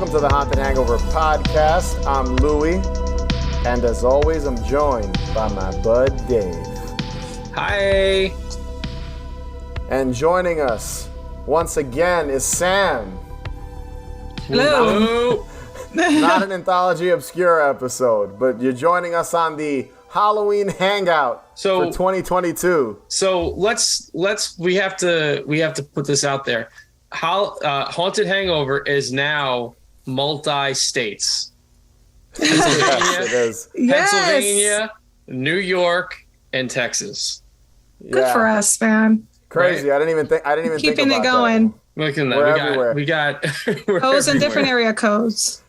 Welcome to the Haunted Hangover podcast. I'm Louie, and as always, I'm joined by my bud Dave. Hi. And joining us once again is Sam. Hello. Not an Anthology Obscure episode, but you're joining us on the Halloween Hangout for 2022. So we have to put this out there. Haunted Hangover is now multi-states. Yes, it is. Pennsylvania, New York, and Texas. Good for us, man. Crazy. Right? I didn't even think keeping about it going. That. Look at that. We're everywhere. We got codes in different area codes.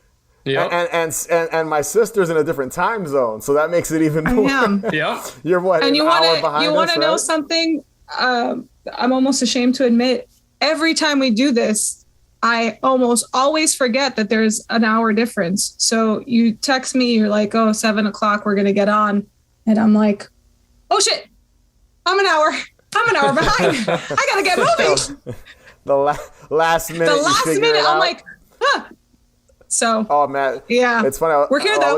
Yep. And my sister's in a different time zone, so that makes it even more. I am. Yep. You're what? And you want to know right? something? I'm almost ashamed to admit. Every time we do this, I almost always forget that there's an hour difference. So you text me, you're like, "Oh, 7:00, we're gonna get on," and I'm like, "Oh shit, I'm an hour behind. I gotta get moving." The last minute. I'm like, huh. So. Oh man. Yeah. It's funny. We're here though.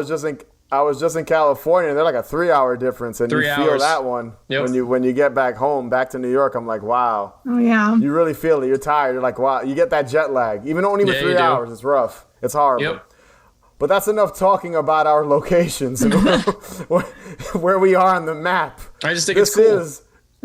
I was just in California, and they're like a 3-hour difference, and you feel that one when you get back to New York. I'm like, wow. Oh yeah. You really feel it. You're tired. You're like, wow. You get that jet lag, even only with 3 hours. It's rough. It's horrible. Yep. But that's enough talking about our locations and where we are on the map. I just think it's cool.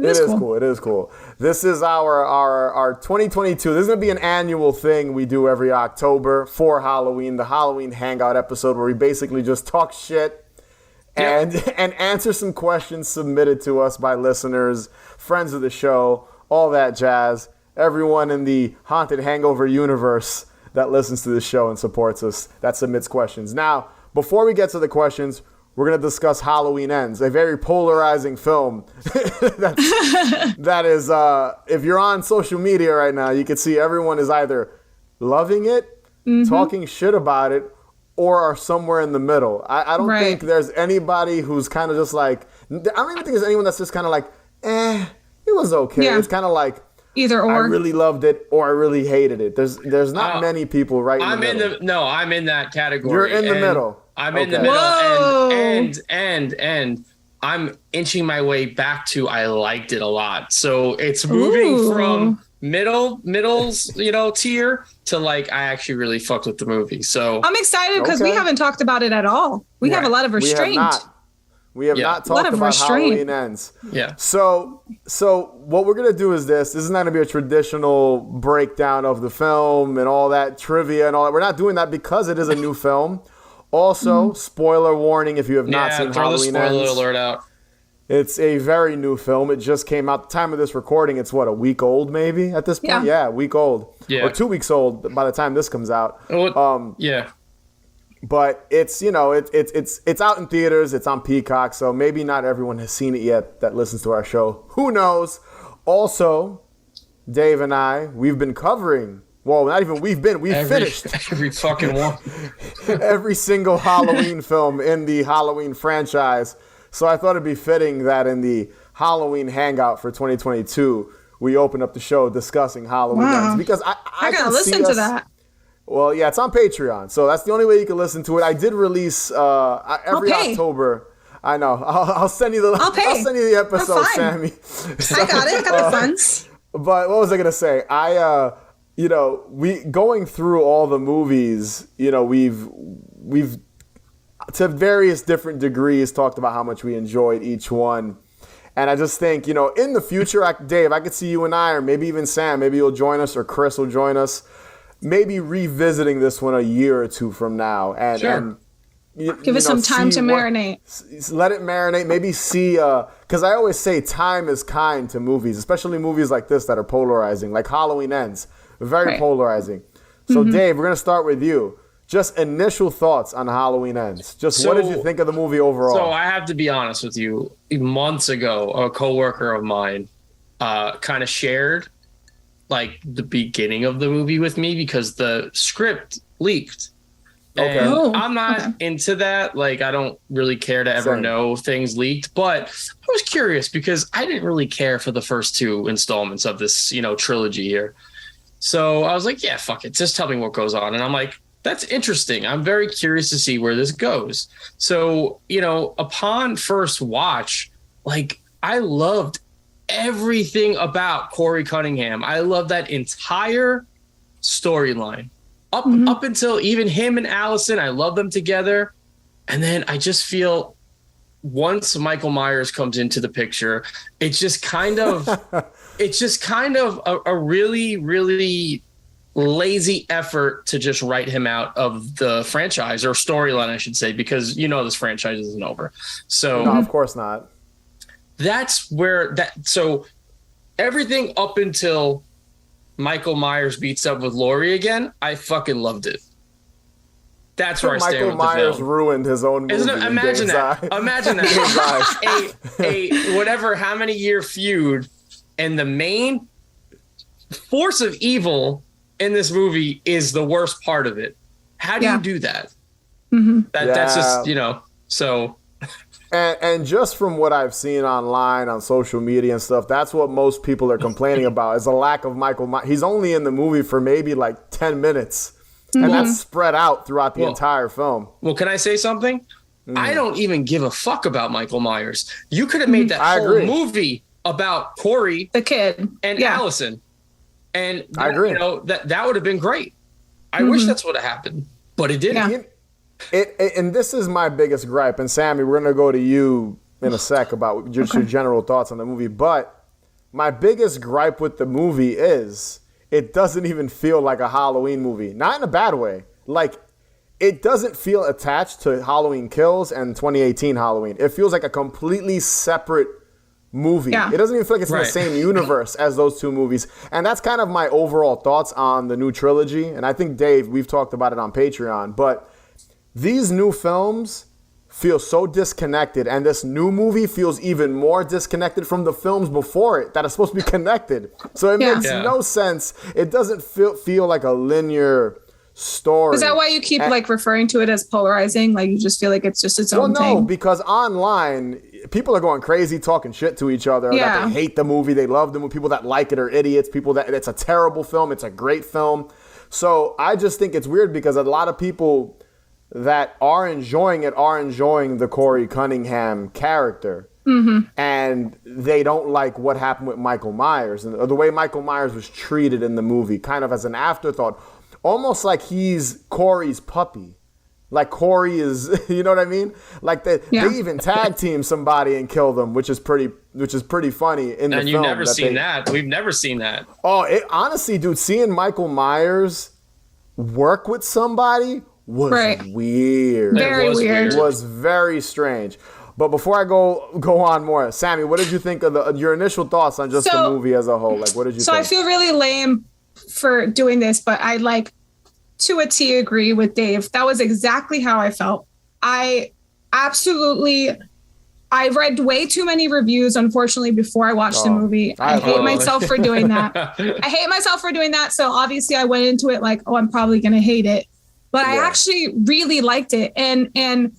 It is cool. This is our 2022. This is going to be an annual thing we do every October for Halloween, the Halloween Hangout episode where we basically just talk shit and answer some questions submitted to us by listeners, friends of the show, all that jazz. Everyone in the Haunted Hangover universe that listens to this show and supports us, that submits questions. Now, before we get to the questions, we're going to discuss Halloween Ends, a very polarizing film. that is, if you're on social media right now, you can see everyone is either loving it, talking shit about it, or are somewhere in the middle. I don't think there's anybody who's kind of just like, I don't even think there's anyone that's just kind of like, it was okay. Yeah. It's kind of like, either or. I really loved it or I really hated it. There's not many people right in the middle. I'm in that category. You're in the middle. I'm in the middle, and I'm inching my way back to I liked it a lot. So it's moving from middles, tier to like I actually really fucked with the movie. So I'm excited because we haven't talked about it at all. We have a lot of restraint. We have not talked about Halloween Ends. Yeah. So what we're gonna do is this is not gonna be a traditional breakdown of the film and all that trivia and all that. We're not doing that because it is a new film. Also, spoiler warning if you have not seen Halloween Ends. Spoiler alert out. It's a very new film. It just came out. The time of this recording, it's a week old maybe at this point? Yeah, a week old. Yeah. Or 2 weeks old by the time this comes out. Yeah. But it's, it's out in theaters. It's on Peacock, so maybe not everyone has seen it yet that listens to our show. Who knows? Also, Dave and I, we've been covering... Well, not even we've finished every fucking one. Every single Halloween film in the Halloween franchise. So I thought it'd be fitting that in the Halloween Hangout for 2022, we open up the show discussing Halloween Ends. Because I gotta listen to that. Well, yeah, it's on Patreon. So that's the only way you can listen to it. I did release every October. I know. I'll send you the episode, Sammy. I got it. I got the funds. But what was I gonna say? We going through all the movies, we've to various different degrees talked about how much we enjoyed each one. And I just think, in the future, Dave, I could see you and I, or maybe even Sam, maybe you'll join us or Chris will join us, maybe revisiting this one a year or two from now. And give it some time to marinate. Let it marinate. Maybe see, because I always say time is kind to movies, especially movies like this that are polarizing, like Halloween Ends. Very polarizing. So, Dave, we're going to start with you. Just initial thoughts on Halloween Ends. What did you think of the movie overall? So I have to be honest with you. Months ago, a coworker of mine kind of shared like the beginning of the movie with me because the script leaked. Okay. And I'm not into that. Like, I don't really care to ever know things leaked, but I was curious because I didn't really care for the first two installments of this, trilogy here. So I was like, yeah, fuck it. Just tell me what goes on. And I'm like, That's interesting. I'm very curious to see where this goes. So, upon first watch, like, I loved everything about Corey Cunningham. I love that entire storyline up until even him and Allison. I love them together. And then I just feel once Michael Myers comes into the picture, it's just kind of a really, really lazy effort to just write him out of the franchise, or storyline, I should say, because this franchise isn't over. So no, of course not. That's where so everything up until Michael Myers beats up with Laurie again, I fucking loved it. That's where I stand with the film. Michael Myers ruined his own movie. Imagine that. Imagine that. a whatever, how many year feud, and the main force of evil in this movie is the worst part of it. How do you do that? That's just, so. And just from what I've seen online, on social media and stuff, that's what most people are complaining about, is the lack of Michael Myers. He's only in the movie for maybe like 10 minutes. And that's spread out throughout the entire film. Well, can I say something? I don't even give a fuck about Michael Myers. You could have made that whole movie about Corey, the kid, and Allison. And I agree. That would have been great. I wish that's what happened, but it didn't. Yeah. And this is my biggest gripe. And Sammy, we're going to go to you in a sec about just your general thoughts on the movie. But my biggest gripe with the movie is it doesn't even feel like a Halloween movie. Not in a bad way. Like, it doesn't feel attached to Halloween Kills and 2018 Halloween. It feels like a completely separate movie. Yeah. It doesn't even feel like it's in the same universe as those two movies. And that's kind of my overall thoughts on the new trilogy. And I think, Dave, we've talked about it on Patreon. But these new films feel so disconnected, and this new movie feels even more disconnected from the films before it that are supposed to be connected. So it makes no sense. It doesn't feel like a linear story. Is that why you keep referring to it as polarizing? Like, you just feel like it's just its own thing? Well, no, because online people are going crazy talking shit to each other that they hate the movie, they love the movie. People that like it are idiots. People that it's a terrible film, it's a great film. So I just think it's weird because a lot of people that are enjoying it are enjoying the Corey Cunningham character. And they don't like what happened with Michael Myers and the way Michael Myers was treated in the movie, kind of as an afterthought, almost like he's Corey's puppy. Like Corey is, you know what I mean? Like they even tag team somebody and kill them, which is pretty funny in the film. And you've never seen that. We've never seen that. Oh, honestly, dude, seeing Michael Myers work with somebody was weird. Very weird. It was very strange. But before I go on more, Sammy, what did you think of your initial thoughts on just the movie as a whole? Like, what did you think? So I feel really lame for doing this, but I to a T agree with Dave. That was exactly how I felt. I read way too many reviews, unfortunately, before I watched the movie. I hate myself for doing that. So obviously I went into it like, I'm probably going to hate it. But I actually really liked it. And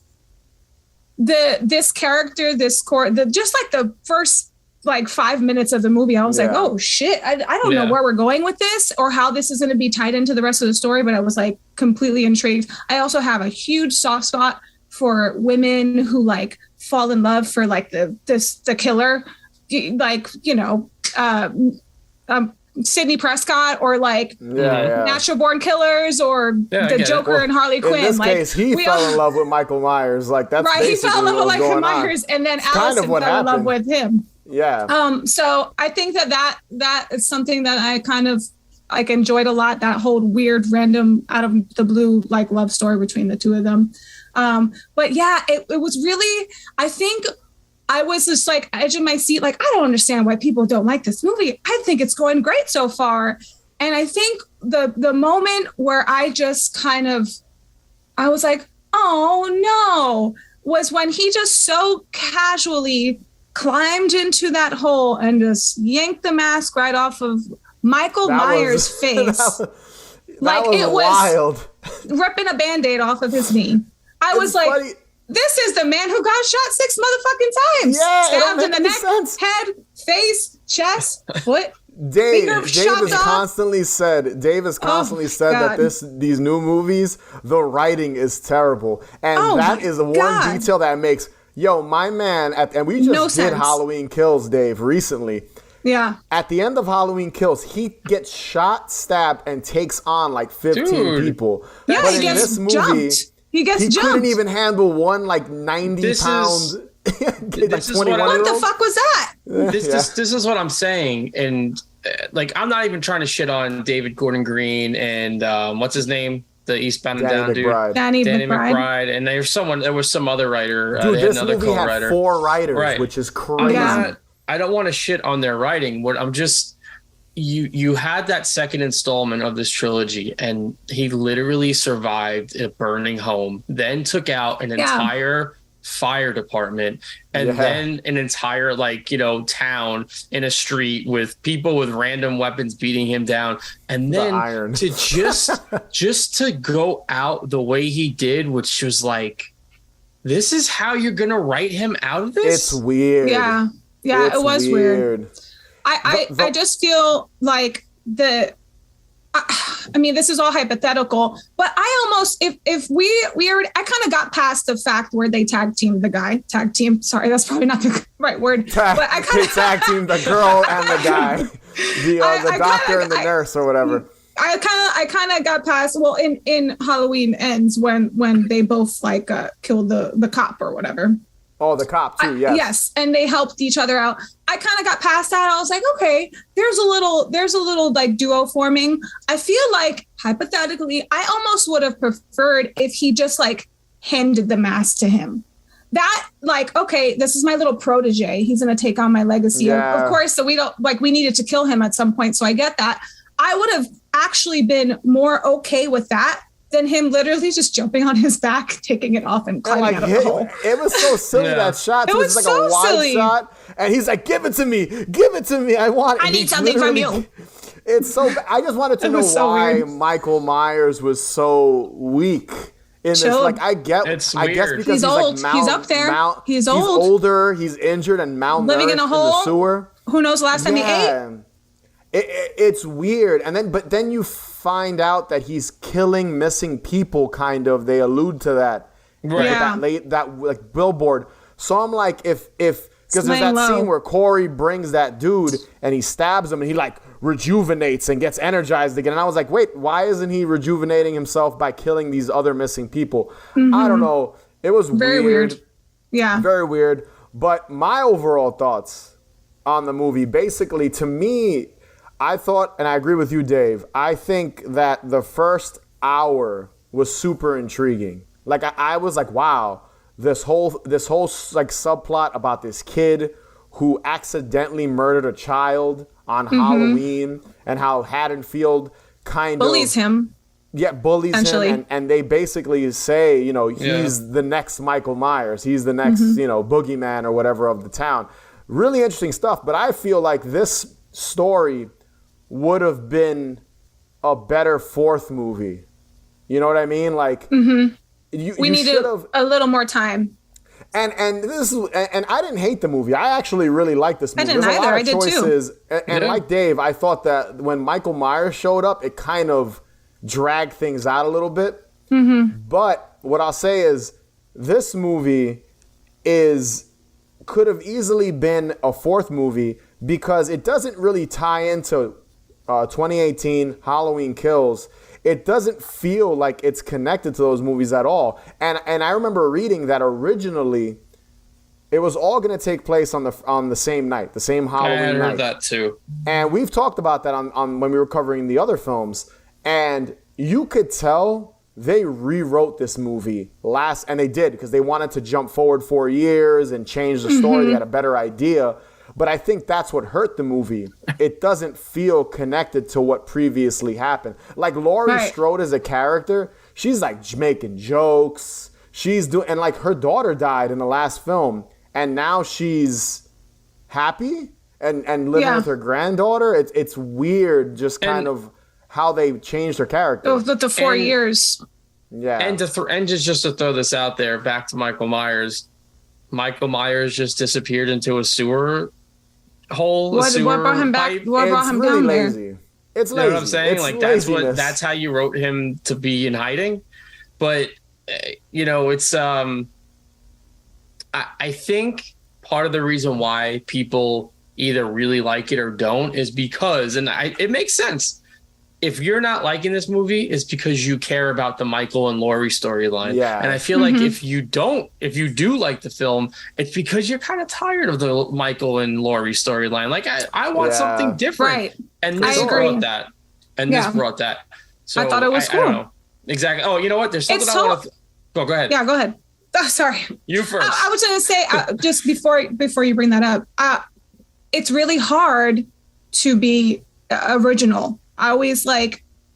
this character, just like the first 5 minutes of the movie, I was like, oh shit, I don't know where we're going with this or how this is going to be tied into the rest of the story. But I was completely intrigued. I also have a huge soft spot for women who fall in love for the killer, Sidney Prescott or Natural Born Killers or the Joker and Harley Quinn. In this case, he fell in love with Michael Myers. That's he fell in love with Michael Myers, and then Allison fell in love with him. Yeah. So I think that is something that I kind of enjoyed a lot. That whole weird, random, out of the blue love story between the two of them. But yeah, it was really. I think I was just edge of my seat. I don't understand why people don't like this movie. I think it's going great so far. And I think the moment where I just I was like, oh no, was when he just so casually climbed into that hole and just yanked the mask right off of Michael Myers' face. That was wild. Ripping a Band-Aid off of his knee. I was funny. This is the man who got shot 6 motherfucking times. Yeah, stabbed in the neck, head, face, chest, foot. Dave chopped has off. constantly said that these new movies, the writing is terrible, and that is the one detail that makes my man and we just did Halloween Kills, Dave, recently. Yeah. At the end of Halloween Kills, he gets shot, stabbed, and takes on like 15 people. Yeah, but he in gets this movie, jumped. He couldn't even handle one like 90-pound. What the fuck was that? This is what I'm saying, and like I'm not even trying to shit on David Gordon Green and what's his name, the Eastbound and Down dude, Danny McBride, and there was some other writer. Dude, this another movie had 4 writers, which is crazy. I don't want to shit on their writing. What I'm just you had that second installment of this trilogy, and he literally survived a burning home, then took out an entire fire department, and then an entire town in a street with people with random weapons beating him down, and then to just to go out the way he did, which was like, this is how you're gonna write him out of this? It's weird. Yeah, it was weird. I just feel like I mean, this is all hypothetical, but I almost, if I kind of got past the fact where they tag teamed the guy. Sorry, that's probably not the right word. But I kind of tag teamed the girl and the guy, the doctor and the nurse or whatever. I kind of got past. Well, in Halloween Ends when they both killed the cop or whatever. Oh, the cop too. Yes. Yes, and they helped each other out. I kind of got past that. I was like, okay, there's a little like duo forming. I feel like hypothetically, I almost would have preferred if he just handed the mask to him. That okay, this is my little protege. He's gonna take on my legacy. Yeah. Of course, so we don't we needed to kill him at some point. So I get that. I would have actually been more okay with that than him literally just jumping on his back, taking it off, and climbing out of the hole. It was so silly, that shot. It was so a wide silly. shot, and he's like, give it to me. I want it. I need something from you. It's so bad. I just wanted to know why Michael Myers was so weak in this. I guess because he's old. He's up there. He's old. He's older. He's injured and malnourished, living in a hole. In the sewer. Who knows the last time he ate? It's weird. And then you find out that he's killing missing people, kind of. They allude to that. Right. Yeah. That billboard. So I'm like, if because there's that scene where Corey brings that dude and he stabs him and he rejuvenates and gets energized again. And I was like, wait, why isn't he rejuvenating himself by killing these other missing people? Mm-hmm. I don't know. It was very weird. Yeah. Very weird. But my overall thoughts on the movie, basically, to me, I thought, and I agree with you, Dave, I think that the first hour was super intriguing. I was like, wow, this whole subplot about this kid who accidentally murdered a child on Halloween, and how Haddonfield bullies him. Yeah, bullies him, and they basically say, he's the next Michael Myers. He's the next, boogeyman or whatever of the town. Really interesting stuff, but I feel like this story would have been a better fourth movie. You know what I mean? We needed a little more time. And I didn't hate the movie. I actually really liked this movie. I didn't either. I did choices, too. And like Dave, I thought that when Michael Myers showed up, it kind of dragged things out a little bit. Mm-hmm. But what I'll say is, this movie could have easily been a fourth movie because it doesn't really tie into 2018 Halloween Kills. It doesn't feel like it's connected to those movies at all. And I remember reading that originally it was all going to take place on the same night, the same Halloween night. I heard that too. And we've talked about that on when we were covering the other films. And you could tell they rewrote this movie and they did because they wanted to jump forward 4 years and change the story. They had a better idea. But I think that's what hurt the movie. It doesn't feel connected to what previously happened. Laurie Strode as a character, she's making jokes. She's doing, and her daughter died in the last film, and now she's happy and living with her granddaughter. It's weird, just kind of how they changed her character. The 4 years. Yeah. And just to throw this out there, back to Michael Myers. Michael Myers just disappeared into a sewer hole, What sewer brought him back? pipe. What brought It's him really down lazy. there? It's You lazy. know what I'm saying? It's Like laziness. that's how you wrote him to be in hiding. But it's I think part of the reason why people either really like it or don't is because, it makes sense. If you're not liking this movie, it's because you care about the Michael and Laurie storyline. Yeah. And I feel like if you do like the film, it's because you're kind of tired of the Michael and Laurie storyline. Like I want something different. Right. And this brought that. And this brought that. So I thought it was cool. I don't know. Exactly. Oh, you know what? There's something I want to... Go ahead. Yeah, go ahead. Oh, sorry. You first. I was going to say, just before you bring that up, it's really hard to be original. I always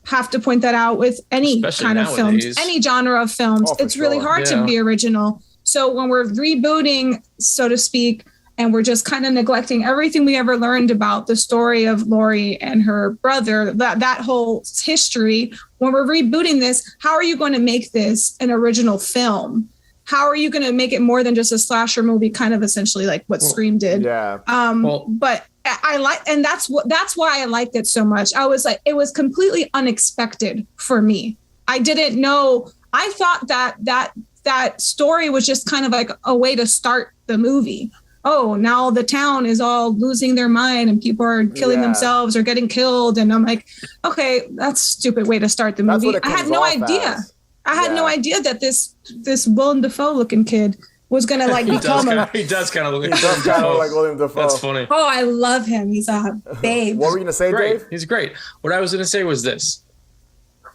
have to point that out with any Especially kind nowadays. of films, any genre of films. Oh, for it's really sure. hard to be original. So when we're rebooting, so to speak, and we're just kind of neglecting everything we ever learned about the story of Laurie and her brother, that whole history, when we're rebooting this, how are you going to make this an original film? How are you going to make it more than just a slasher movie, kind of essentially like what Scream did? Yeah. But I like, and that's why I liked it so much. I was like, it was completely unexpected for me. I didn't know. I thought that story was just kind of like a way to start the movie. Oh, now the town is all losing their mind and people are killing themselves or getting killed. And I'm like, okay, that's a stupid way to start the movie. I had no idea. I had no idea that this Willem Dafoe looking kid was gonna become he does kind of look like William Dafoe. That's funny. Oh, I love him. He's a babe. What were you gonna say, Great. Dave? He's great. What I was gonna say was this.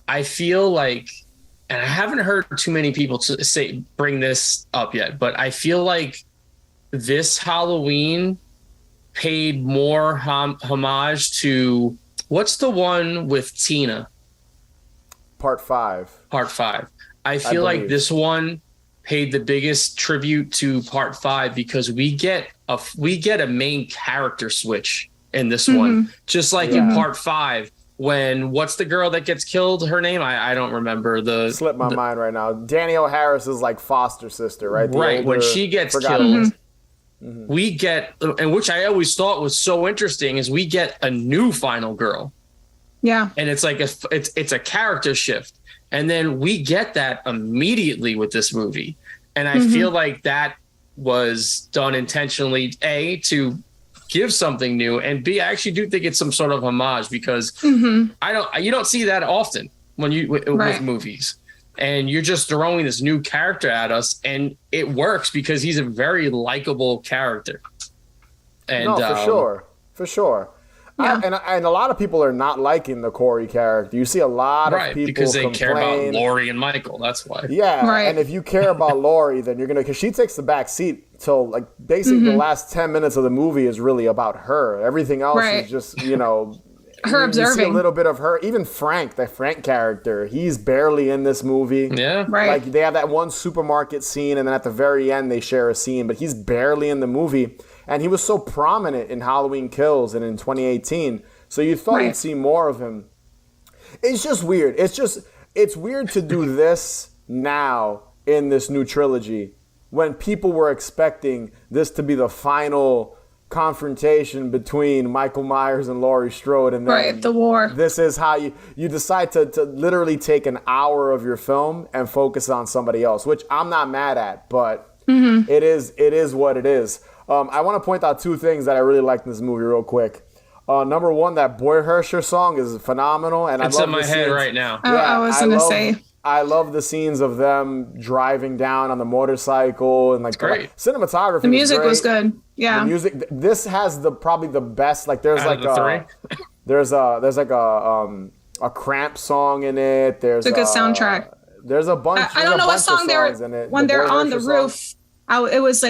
I feel like, and I haven't heard too many people bring this up yet, but I feel like this Halloween paid more homage to, what's the one with Tina? Part 5. I feel like this one paid the biggest tribute to Part 5 because we get a main character switch in this one, just like in Part 5 when what's the girl that gets killed? Her name I don't remember. Slipped my mind right now. Danielle Harris is like foster sister, right? Right. When she gets killed, we get, and which I always thought was so interesting, is we get a new final girl. Yeah. And it's like it's a character shift. And then we get that immediately with this movie. And I feel like that was done intentionally, A, to give something new, and B, I actually do think it's some sort of homage because you don't see that often when with movies. And you're just throwing this new character at us, and it works because he's a very likable character. And no, for sure. Yeah. And a lot of people are not liking the Corey character. You see a lot of people because they complain. care about Laurie and Michael. That's why. Yeah, and if you care about Laurie, then you're gonna, because she takes the back seat till like basically the last 10 minutes of the movie is really about her. Everything else is just her observing. You see a little bit of her. Even Frank, the Frank character, he's barely in this movie. Yeah, right. Like they have that one supermarket scene, and then at the very end they share a scene, but he's barely in the movie. And he was so prominent in Halloween Kills and in 2018. So you thought you'd see more of him. It's just weird. It's weird to do this now in this new trilogy when people were expecting this to be the final confrontation between Michael Myers and Laurie Strode. And then the war. This is how you decide to literally take an hour of your film and focus on somebody else, which I'm not mad at, but it is what it is. I want to point out two things that I really liked in this movie real quick. Number one, that Boy Hersher song is phenomenal. And it's in my head right now. Yeah, I was going to say. I love the scenes of them driving down on the motorcycle and like great. Cinematography. The music was good. Yeah. The music. This has probably the best. Like there's Out of the three? there's like a Cramp song in it. There's it's a good soundtrack. There's a bunch. I don't know what song they're when they're on the roof. It was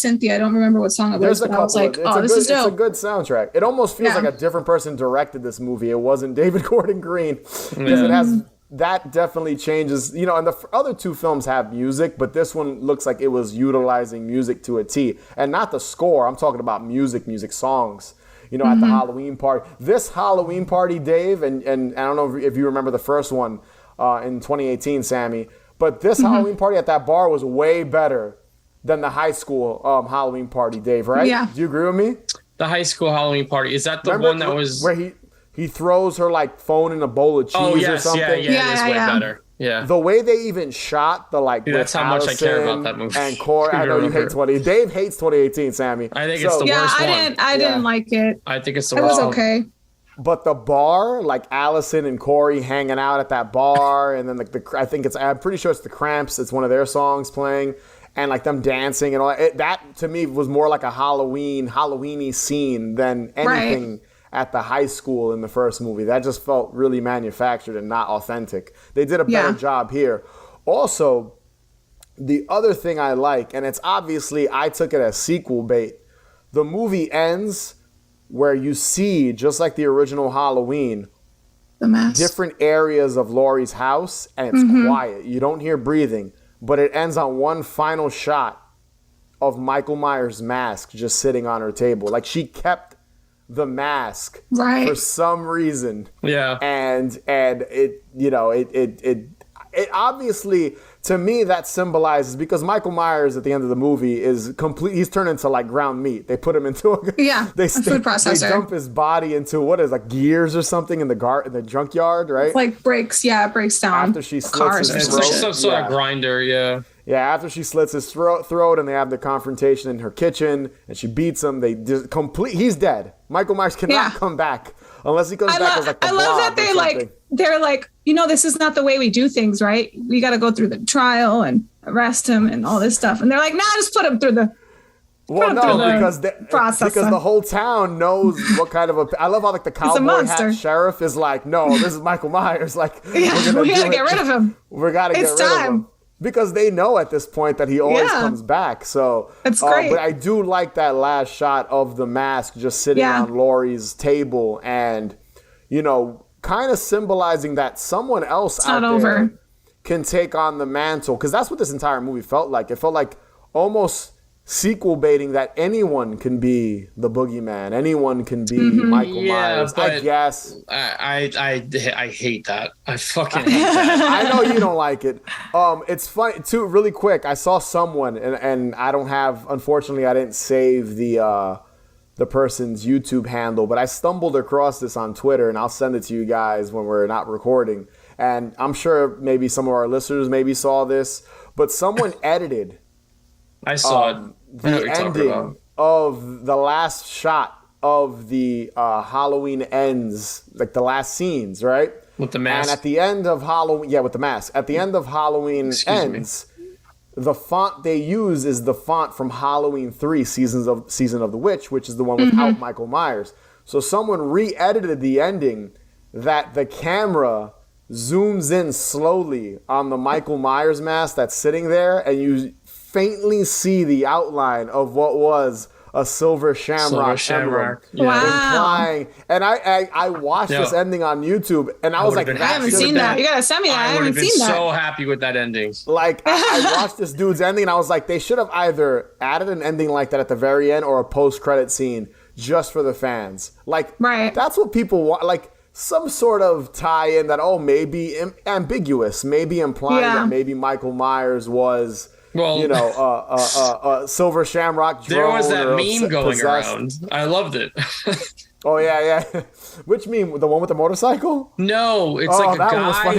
Cynthia. I don't remember what song it was, but I was like, oh, this is dope. It's a good soundtrack. It almost feels like a different person directed this movie. It wasn't David Gordon Green, because it has that definitely changes. And the other two films have music, but this one looks like it was utilizing music to a T, and not the score. I'm talking about music songs. At the Halloween party. This Halloween party, Dave, and I don't know if you remember the first one in 2018, Sammy, but this Halloween party at that bar was way better than the high school Halloween party, Dave, right? Yeah. Do you agree with me? The high school Halloween party. Is that the Remember one that was where he throws her like phone in a bowl of cheese or something? Yeah, it is way better. Yeah. The way they even shot the like Dude, that's how much I care about that movie. And Corey, I know you hate Dave hates 2018, Sammy. I think it's the worst one. I didn't like it. I think it's the worst. It was okay. But the bar, like Allison and Corey hanging out at that bar, and then I'm pretty sure it's the Cramps. It's one of their songs playing, and like them dancing and all that to me was more like a Halloweeny scene than anything at the high school in the first movie. That just felt really manufactured and not authentic. They did a better job here. Also, the other thing I like, and it's obviously I took it as sequel bait. The movie ends where you see, just like the original Halloween, the mask, different areas of Laurie's house, and it's quiet. You don't hear breathing, but it ends on one final shot of Michael Myers' mask just sitting on her table. Like she kept the mask for some reason. Yeah. And it, you know, it obviously, to me, that symbolizes, because Michael Myers at the end of the movie is complete. He's turned into like ground meat. They put him into a food processor. They dump his body into like gears or something in the junkyard, right? It's like breaks down. After she slits his throat. It's some sort of grinder, yeah. Yeah, after she slits his throat and they have the confrontation in her kitchen and she beats him, he's dead. Michael Myers cannot come back unless he comes back as like the I love that they're like, you know, this is not the way we do things, right? We got to go through the trial and arrest him and all this stuff. And they're like, nah, just put him through the because the whole town knows what kind of I love how like the cowboy hat sheriff is like, no, this is Michael Myers. Like, we gotta get rid of him. We gotta get rid of him. Because they know at this point that he always comes back. So it's great. But I do like that last shot of the mask just sitting on Laurie's table and, you know, kind of symbolizing that someone else out there can take on the mantle. Because that's what this entire movie felt like. It felt like almost sequel baiting that anyone can be the boogeyman. Anyone can be Michael Myers. I guess. I hate that. I fucking hate that. I know you don't like it. It's funny too. Really quick, I saw someone, and I don't have. Unfortunately, I didn't save the person's YouTube handle, but I stumbled across this on Twitter, and I'll send it to you guys when we're not recording. And I'm sure maybe some of our listeners maybe saw this, but someone edited. I saw it. The ending of the last shot of the Halloween Ends, like the last scenes, right? With the mask. And at the end of Halloween, with the mask. At the end of Halloween Ends, the font they use is the font from Halloween 3, Season of the Witch, which is the one without Michael Myers. So someone re-edited the ending that the camera zooms in slowly on the Michael Myers mask that's sitting there, and you faintly see the outline of what was a silver shamrock emblem. Implying, and I watched this ending on YouTube, and I was like, I haven't seen that. You gotta send me that. I haven't seen that. So happy with that ending. Like I watched this dude's ending, and I was like, they should have either added an ending like that at the very end or a post-credit scene just for the fans. Like that's what people want. Like some sort of tie-in that maybe ambiguous, maybe implying that maybe Michael Myers was. Well, you know, silver shamrock drone. There was that meme going around. I loved it. Oh yeah. Which meme? The one with the motorcycle? No, it's like a guy.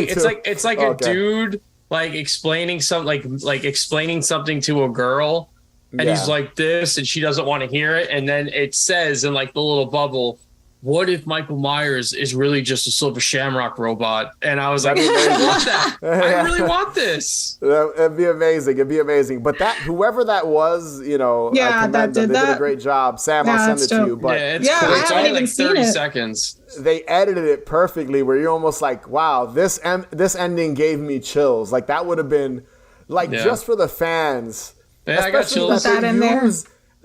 It's like a dude like explaining explaining something to a girl, and he's like this, and she doesn't want to hear it, and then it says in like the little bubble, what if Michael Myers is really just a silver shamrock robot? And I was like, I want that. I really want this. It'd be amazing. But whoever that was, you know, I commend them. They did a great job. Sam, I'll send it to you. But it's cool. It's only like 30 seconds. They edited it perfectly where you're almost like, wow, this ending gave me chills. Like that would have been like just for the fans. Yeah, I got chills. That in there.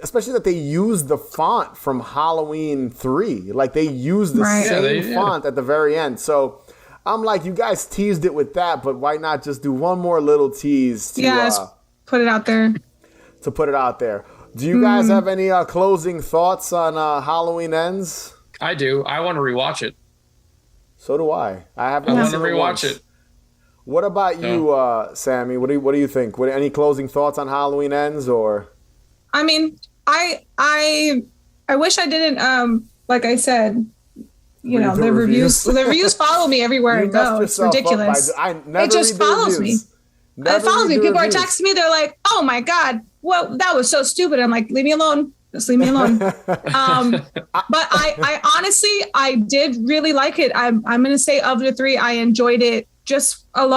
Especially that they used the font from Halloween 3. Like, they used the same font at the very end. So, I'm like, you guys teased it with that, but why not just do one more little tease to put it out there? To put it out there. Do you guys have any closing thoughts on Halloween Ends? I do. I want to rewatch it. So do I. I want to rewatch it. What about you, Sammy? What do you think? Any closing thoughts on Halloween Ends, or? I mean, I I wish I didn't. Like I said, you Read know, the the reviews. reviews follow me everywhere I You messed go. It's yourself up ridiculous. I never It just read the follows me. reviews. Never It follows read me. the People reviews. are texting me. They're like, "Oh my god, well, that was so stupid." I'm like, "Leave me alone. Just leave me alone." But I honestly, I did really like it. I'm gonna say of the three, I enjoyed it. Just for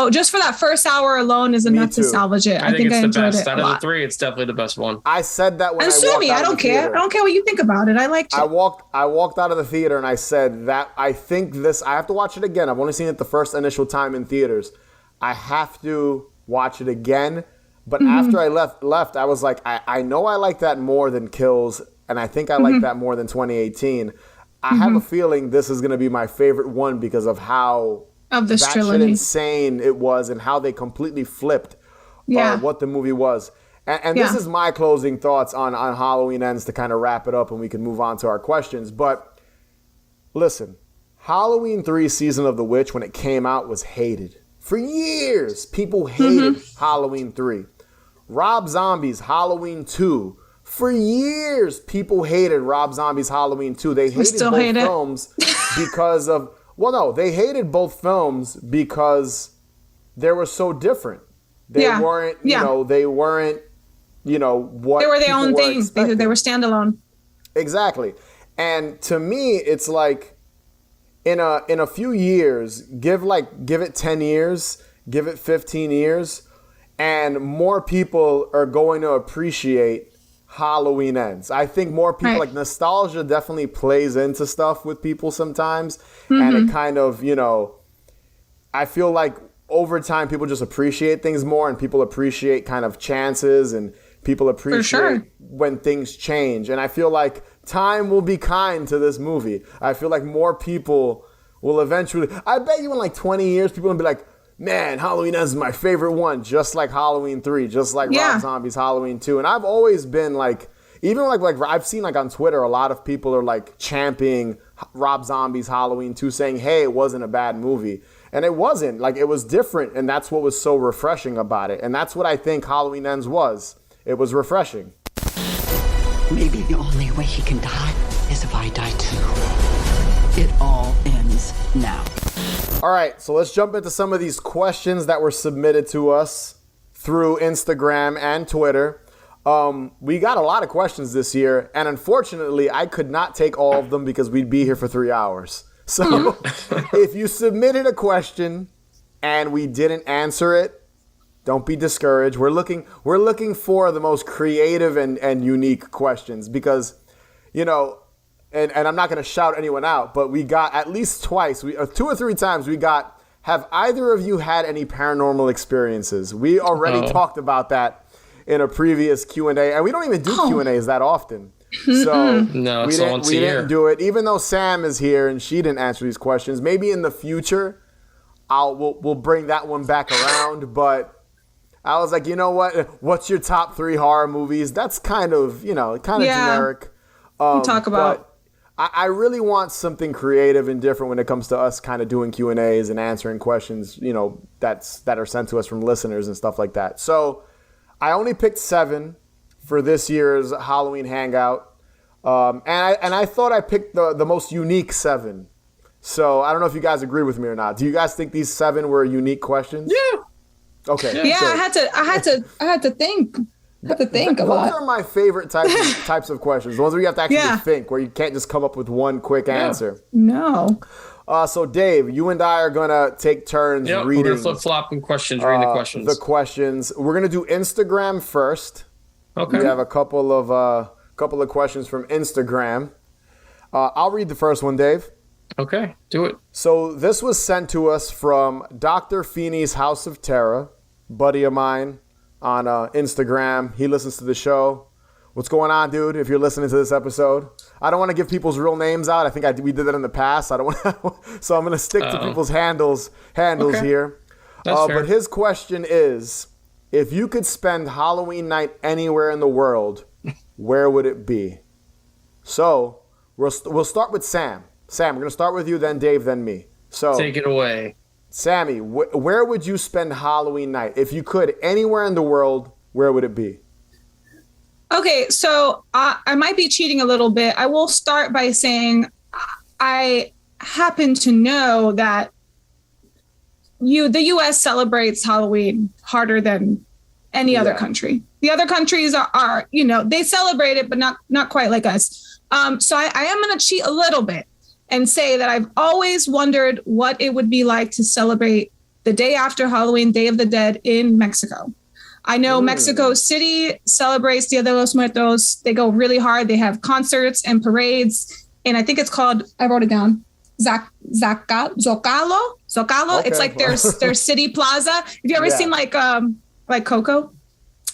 that first hour alone is enough to salvage it. I think it's the enjoyed best it out a of the lot. three. It's definitely the best one. I said that when And sue me. I don't care. Theater. I don't care what you think about it. I liked it. I walked out of the theater and I said that I think this. I have to watch it again. I've only seen it the first initial time in theaters. I have to watch it again. But after I left, I was like, I know I like that more than Kills, and I think I like that more than 2018. I have a feeling this is going to be my favorite one because of how of this that trilogy shit insane it was and how they completely flipped what the movie was. And this is my closing thoughts on Halloween Ends to kind of wrap it up and we can move on to our questions. But listen, Halloween 3 Season of the Witch, when it came out, was hated. For years, people hated Halloween 3. Rob Zombie's Halloween 2. For years, people hated Rob Zombie's Halloween 2. They hated both films because of... Well, no, they hated both films because they were so different. They weren't, they weren't, what they were their own things. They were standalone. Exactly. And to me, it's like in a few years, give it 10 years, give it 15 years, and more people are going to appreciate Halloween Ends. I think more people, like nostalgia definitely plays into stuff with people sometimes. And it kind of, I feel like over time people just appreciate things more and people appreciate kind of chances and people appreciate when things change. And I feel like time will be kind to this movie. I feel like more people will eventually, I bet you in like 20 years, people will be like, man, Halloween Ends is my favorite one, just like Halloween 3, just like Rob Zombie's Halloween 2. And I've always been like, even like I've seen like on Twitter, a lot of people are like championing Rob Zombie's Halloween 2, saying, hey, it wasn't a bad movie. And it wasn't. Like, it was different, and that's what was so refreshing about it. And that's what I think Halloween Ends was. It was refreshing. Maybe the only way he can die is if I die too. It all ends now. All right, so let's jump into some of these questions that were submitted to us through Instagram and Twitter. We got a lot of questions this year, and unfortunately, I could not take all of them because we'd be here for 3 hours. So if you submitted a question and we didn't answer it, don't be discouraged. We're looking for the most creative and unique questions because, and I'm not going to shout anyone out, but we got at least twice, 2 or 3 times we got, have either of you had any paranormal experiences? We already talked about that in a previous Q&A, and we don't even do Q&As that often. So no, we didn't do it, even though Sam is here and she didn't answer these questions. Maybe in the future, we'll bring that one back around. But I was like, you know what? What's your top 3 horror movies? That's kind of generic. We talk about. But I really want something creative and different when it comes to us kind of doing Q&As and answering questions, that are sent to us from listeners and stuff like that. So I only picked 7 for this year's Halloween Hangout. And I thought I picked the most unique 7. So I don't know if you guys agree with me or not. Do you guys think these 7 were unique questions? Yeah. Okay. Yeah, I had to think. A lot. Those are my favorite types of questions. The ones where you have to actually think, where you can't just come up with one quick answer. No. So Dave, you and I are gonna take turns reading. We're gonna flip-flop questions, reading the questions. The questions. We're gonna do Instagram first. Okay. We have a couple of questions from Instagram. I'll read the first one, Dave. Okay, do it. So this was sent to us from Dr. Feeney's House of Terror, buddy of mine on Instagram. He listens to the show. What's going on, dude? If you're listening to this episode, I don't want to give people's real names out. I think we did that in the past. I don't want, so I'm going to stick to people's handles here. That's fair. But his question is, if you could spend Halloween night anywhere in the world, where would it be? So we'll start with Sam. Sam, we're going to start with you, then Dave, then me. So take it away. Sammy, where would you spend Halloween night? If you could, anywhere in the world, where would it be? Okay, so I might be cheating a little bit. I will start by saying I happen to know that the U.S. celebrates Halloween harder than any other country. The other countries are they celebrate it, but not quite like us. So I am going to cheat a little bit and say that I've always wondered what it would be like to celebrate the day after Halloween, Day of the Dead in Mexico. I know Mexico City celebrates Dia de los Muertos. They go really hard. They have concerts and parades. And I think it's called, I wrote it down, Zocalo. Okay. It's like their city plaza. Have you ever seen like Coco?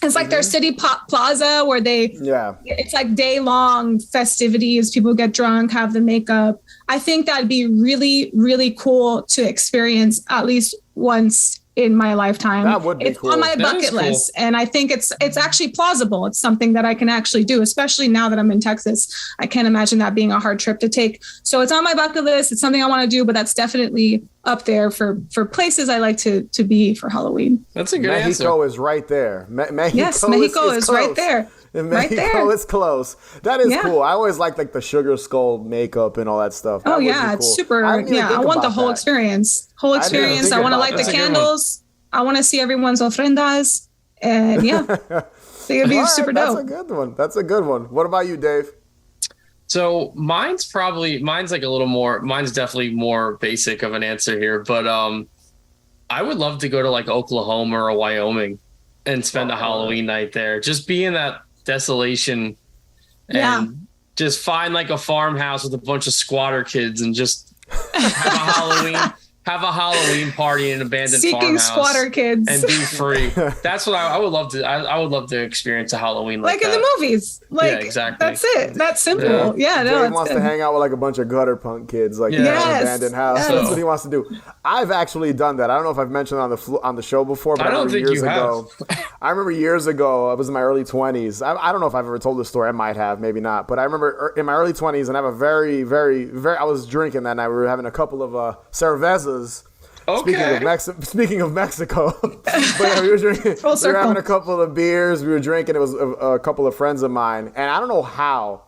It's like their city plaza where it's like day long festivities. People get drunk, have the makeup. I think that'd be really, really cool to experience at least once in my lifetime. That would be cool. On my bucket list. And I think it's actually plausible. It's something that I can actually do, especially now that I'm in Texas. I can't imagine that being a hard trip to take. So it's on my bucket list. It's something I want to do, but that's definitely up there for places I like to be for Halloween. That's a good answer. Mexico is right there. Mexico is right there. Mexico is close. That is cool. I always like the sugar skull makeup and all that stuff. That it's super. I want the whole experience. I want to light the candles. I want to see everyone's ofrendas. And I think it'd be super dope. That's a good one. What about you, Dave? So mine's definitely more basic of an answer here, but I would love to go to like Oklahoma or Wyoming and spend a Halloween night there. Just be in that desolation and just find like a farmhouse with a bunch of squatter kids and just have a Halloween party in an abandoned farmhouse. Squatter kids and be free. That's what I would love to. I would love to experience a Halloween like in the movies. Exactly. That's it. That's simple. Dave wants to hang out with like a bunch of gutter punk kids, like in an abandoned house. That's what he wants to do. I've actually done that. I don't know if I've mentioned on the show before, but I don't think you have. I remember years ago. I was in my early 20s. I don't know if I've ever told this story. I might have, maybe not. But I remember in my early 20s, and I have a very, very, very. I was drinking that night. We were having a couple of cervezas. Okay. Speaking of Mexico, but we were drinking. We were having a couple of beers. We were drinking. It was a couple of friends of mine, and I don't know how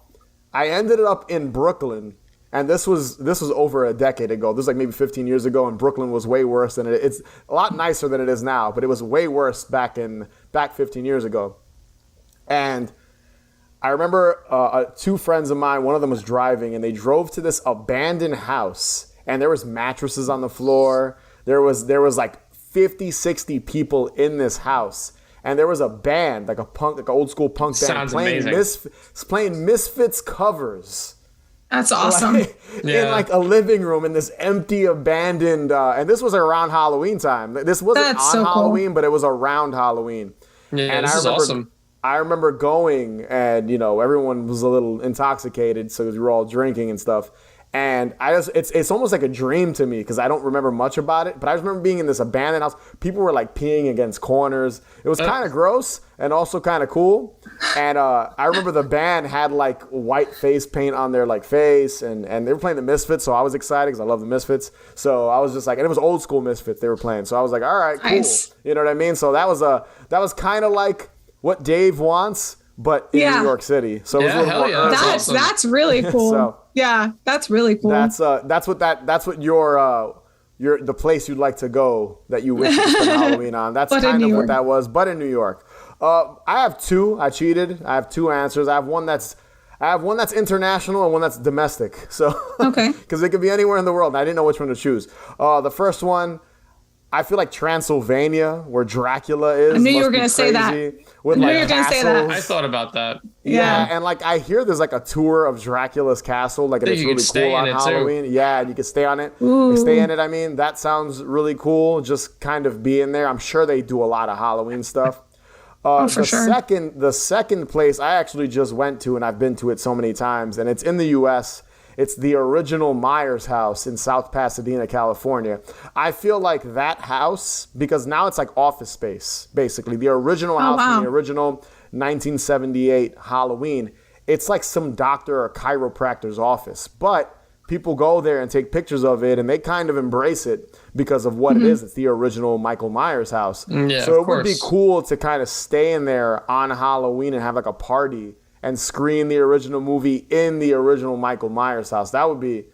I ended up in Brooklyn. And this was over a decade ago. This was like maybe 15 years ago, and Brooklyn was way worse than it's a lot nicer than it is now. But it was way worse back 15 years ago. And I remember two friends of mine. One of them was driving, and they drove to this abandoned house, and there was mattresses on the floor. There was like 50, 60 people in this house. And there was a band, like an old school punk band playing Misfits covers. That's awesome. In like a living room in this empty, abandoned, and this was around Halloween time. This wasn't Halloween, but it was around Halloween. Yeah, and this is awesome. I remember going, and everyone was a little intoxicated, so we were all drinking and stuff. And it's almost like a dream to me because I don't remember much about it. But I just remember being in this abandoned house. People were like peeing against corners. It was kind of gross and also kind of cool. And I remember the band had like white face paint on their like face, and they were playing the Misfits. So I was excited because I love the Misfits. So I was just like, and it was old school Misfits they were playing. So I was like, all right, cool. Nice. You know what I mean? So that was kind of like what Dave wants, but in New York City. So it was a little more awesome. That's really cool. That's really cool. That's what your the place you'd like to go that you wish to spend Halloween on. That's kind of what that was, but in New York. I have two. I cheated. I have two answers. I have one that's international and one that's domestic. So because it could be anywhere in the world. And I didn't know which one to choose. The first one, I feel like Transylvania, where Dracula is. I knew you were going to say that. I thought about that. Yeah, and like I hear there's like a tour of Dracula's castle, like it's really cool on Halloween. Too. Yeah, and you can stay on it. Stay in it. I mean, that sounds really cool. Just kind of be in there. I'm sure they do a lot of Halloween stuff. The second place I actually just went to, and I've been to it so many times, and it's in the U.S. It's the original Myers house in South Pasadena, California. I feel like that house, because now it's like office space, basically. The original house from the original 1978 Halloween, it's like some doctor or chiropractor's office. But people go there and take pictures of it, and they kind of embrace it because of what it is. It's the original Michael Myers house. Yeah, so of it would be course. cool to kind of stay in there on Halloween and have like a party and screen the original movie in the original Michael Myers house. That would be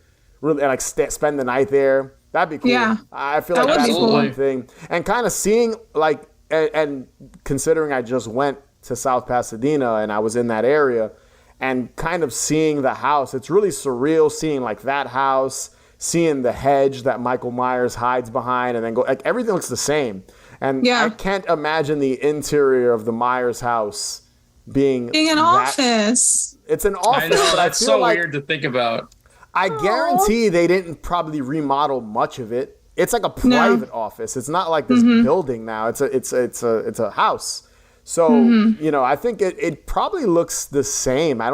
really, and like spend the night there. That'd be cool. Yeah. I feel That like would that's be cool. one thing. And kind of seeing like, and considering I just went to South Pasadena and I was in that area and kind of seeing the house, it's really surreal seeing like that house, seeing the hedge that Michael Myers hides behind, and then go, like everything looks the same. And Yeah. I can't imagine the interior of the Myers house being Being an office. It's an office, I know, but that's I feel so like weird to think about. I guarantee they didn't probably remodel much of it. It's like a private office. It's not like this building now. It's a house. So, you know, I think it probably looks the same. I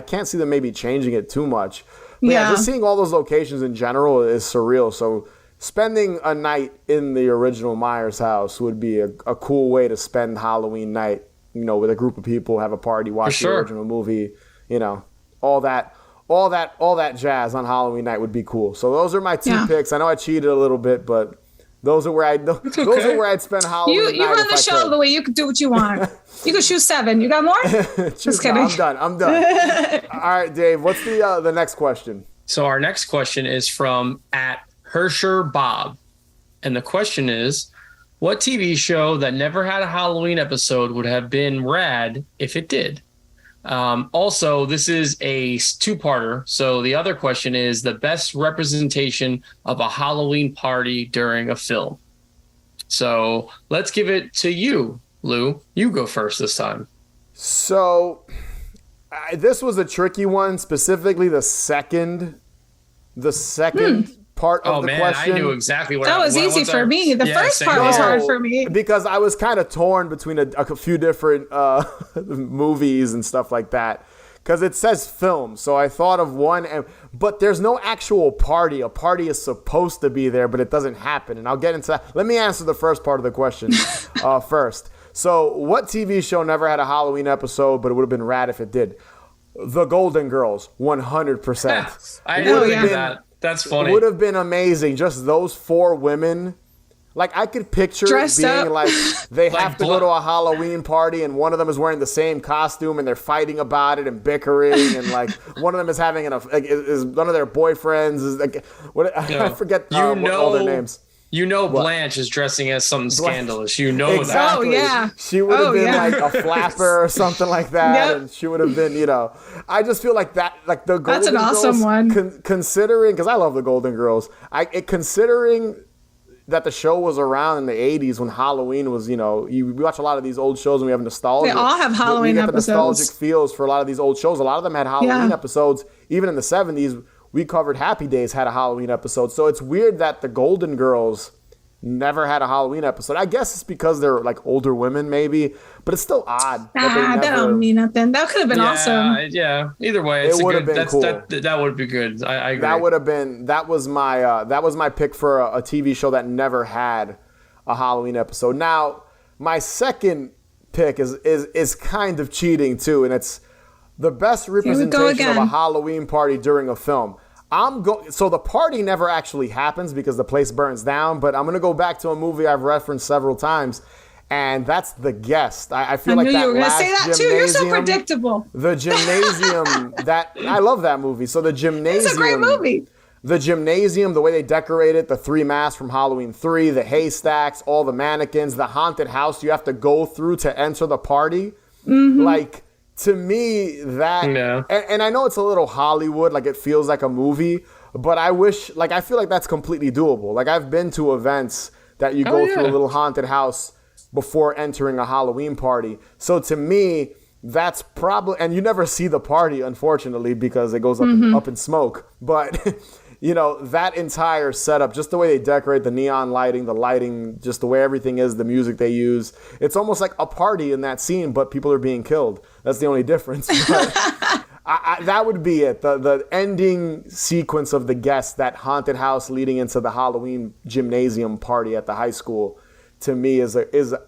can't see them maybe changing it too much. But yeah, just seeing all those locations in general is surreal. So spending a night in the original Myers house would be a cool way to spend Halloween night, you know, with a group of people, have a party, watch the original movie, you know, all that jazz on Halloween night would be cool. So those are my two picks. I know I cheated a little bit, but those are where I'd spend Halloween night. You run the show the way you could do what you want. You could choose 7. You got more? Just kidding. I'm done. All right, Dave. What's the next question? So our next question is from @HersherBob, and the question is, what TV show that never had a Halloween episode would have been rad if it did? Also, this is a 2-parter. So the other question is the best representation of a Halloween party during a film. So let's give it to you, Lou. You go first this time. So this was a tricky one, specifically the second part of the question. I knew exactly what that was easy for me. The first part was hard for me because I was kind of torn between a few different movies and stuff like that. Because it says film, so I thought of one, but there's no actual party. A party is supposed to be there, but it doesn't happen. And I'll get into that. Let me answer the first part of the question first. So, what TV show never had a Halloween episode, but it would have been rad if it did? The Golden Girls, 100%. I know that. That's funny. It would have been amazing. Just those 4 women. Like, I could picture dressed it being up. like they have to go to a Halloween party and one of them is wearing the same costume and they're fighting about it and bickering and like one of them is having is one of their boyfriends is like I forget what all their names. You know, Blanche is dressing as something scandalous. You know exactly. that. Oh, yeah. She would have been like a flapper or something like that. And she would have been, you know, I just feel like that, like the Golden Girls. That's an awesome one. Considering, because I love the Golden Girls, considering that the show was around in the 80s when Halloween was, you know, we watch a lot of these old shows and we have nostalgia. They all have Halloween we get episodes. The nostalgic feels for a lot of these old shows. A lot of them had Halloween episodes. Even in the 70s, we covered Happy Days had a Halloween episode. So it's weird that the Golden Girls never had a Halloween episode. I guess it's because they're like older women, maybe, but it's still odd. That don't mean nothing. That could have been awesome. Yeah. Either way, it would have been cool. That would be good. I agree. That would have been. That was my pick for a TV show that never had a Halloween episode. Now, my second pick is kind of cheating too, and it's the best representation of a Halloween party during a film. So the party never actually happens because the place burns down, but I'm going to go back to a movie I've referenced several times, and that's The Guest. I feel like that you were going to say that too. You're so predictable. The Gymnasium, I love that movie. So the Gymnasium. It's a great movie. The Gymnasium, the way they decorate it, the 3 masks from Halloween 3, the haystacks, all the mannequins, the haunted house you have to go through to enter the party. Mm-hmm. Like, to me, that, and I know it's a little Hollywood, like it feels like a movie, but I feel like that's completely doable. Like I've been to events that you go through a little haunted house before entering a Halloween party. So to me, that's probably, and you never see the party, unfortunately, because it goes up in smoke. But, you know, that entire setup, just the way they decorate, the neon lighting, the lighting, just the way everything is, the music they use, it's almost like a party in that scene, but people are being killed. That's the only difference. But that would be it. The ending sequence of The Guest, that haunted house leading into the Halloween gymnasium party at the high school, to me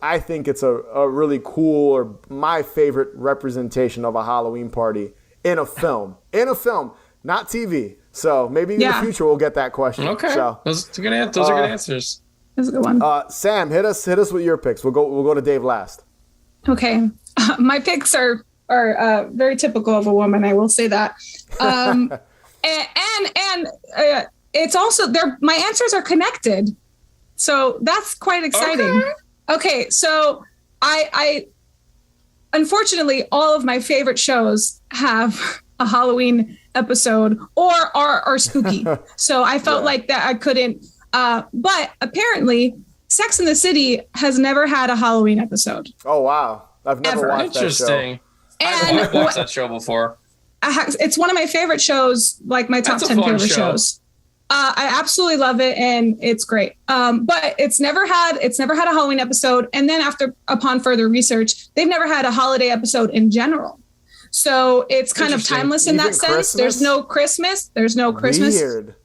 I think it's a really cool, or my favorite representation of a Halloween party in a film. Not TV. So maybe in the future we'll get that question. Okay, So, those are good answers. That's a good one. Sam, hit us with your picks. We'll go to Dave last. Okay, my picks are very typical of a woman. I will say that, and it's also my answers are connected, so that's quite exciting. Okay, so I unfortunately all of my favorite shows have a Halloween episode or are spooky. So I felt like that I couldn't. But apparently, Sex and the City has never had a Halloween episode. Oh wow, I've never watched that show. Interesting. I've watched that show before. It's one of my favorite shows, like my top 10 favorite shows. I absolutely love it, and it's great. But it's never had a Halloween episode. And then upon further research, they've never had a holiday episode in general. So it's kind of timeless in that sense. Christmas? There's no Christmas. Weird.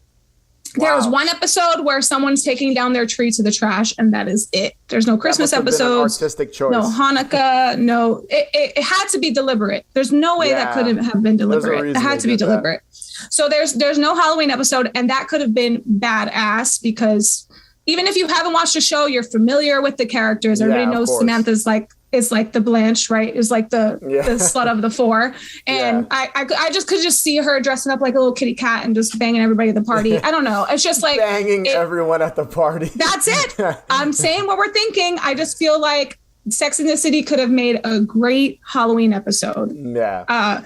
There was one episode where someone's taking down their tree to the trash, and that is it. There's no Christmas episodes. Artistic choice. No Hanukkah. No, it had to be deliberate. There's no way that couldn't have been deliberate. It had to be deliberate. So there's no Halloween episode, and that could have been badass because even if you haven't watched the show, you're familiar with the characters. Everybody knows Samantha's is like the Blanche, right? Is like the slut of the four. And I just could just see her dressing up like a little kitty cat and just banging everybody at the party. I don't know. It's just like banging everyone at the party. That's it. I'm saying what we're thinking. I just feel like Sex and the City could have made a great Halloween episode. Yeah.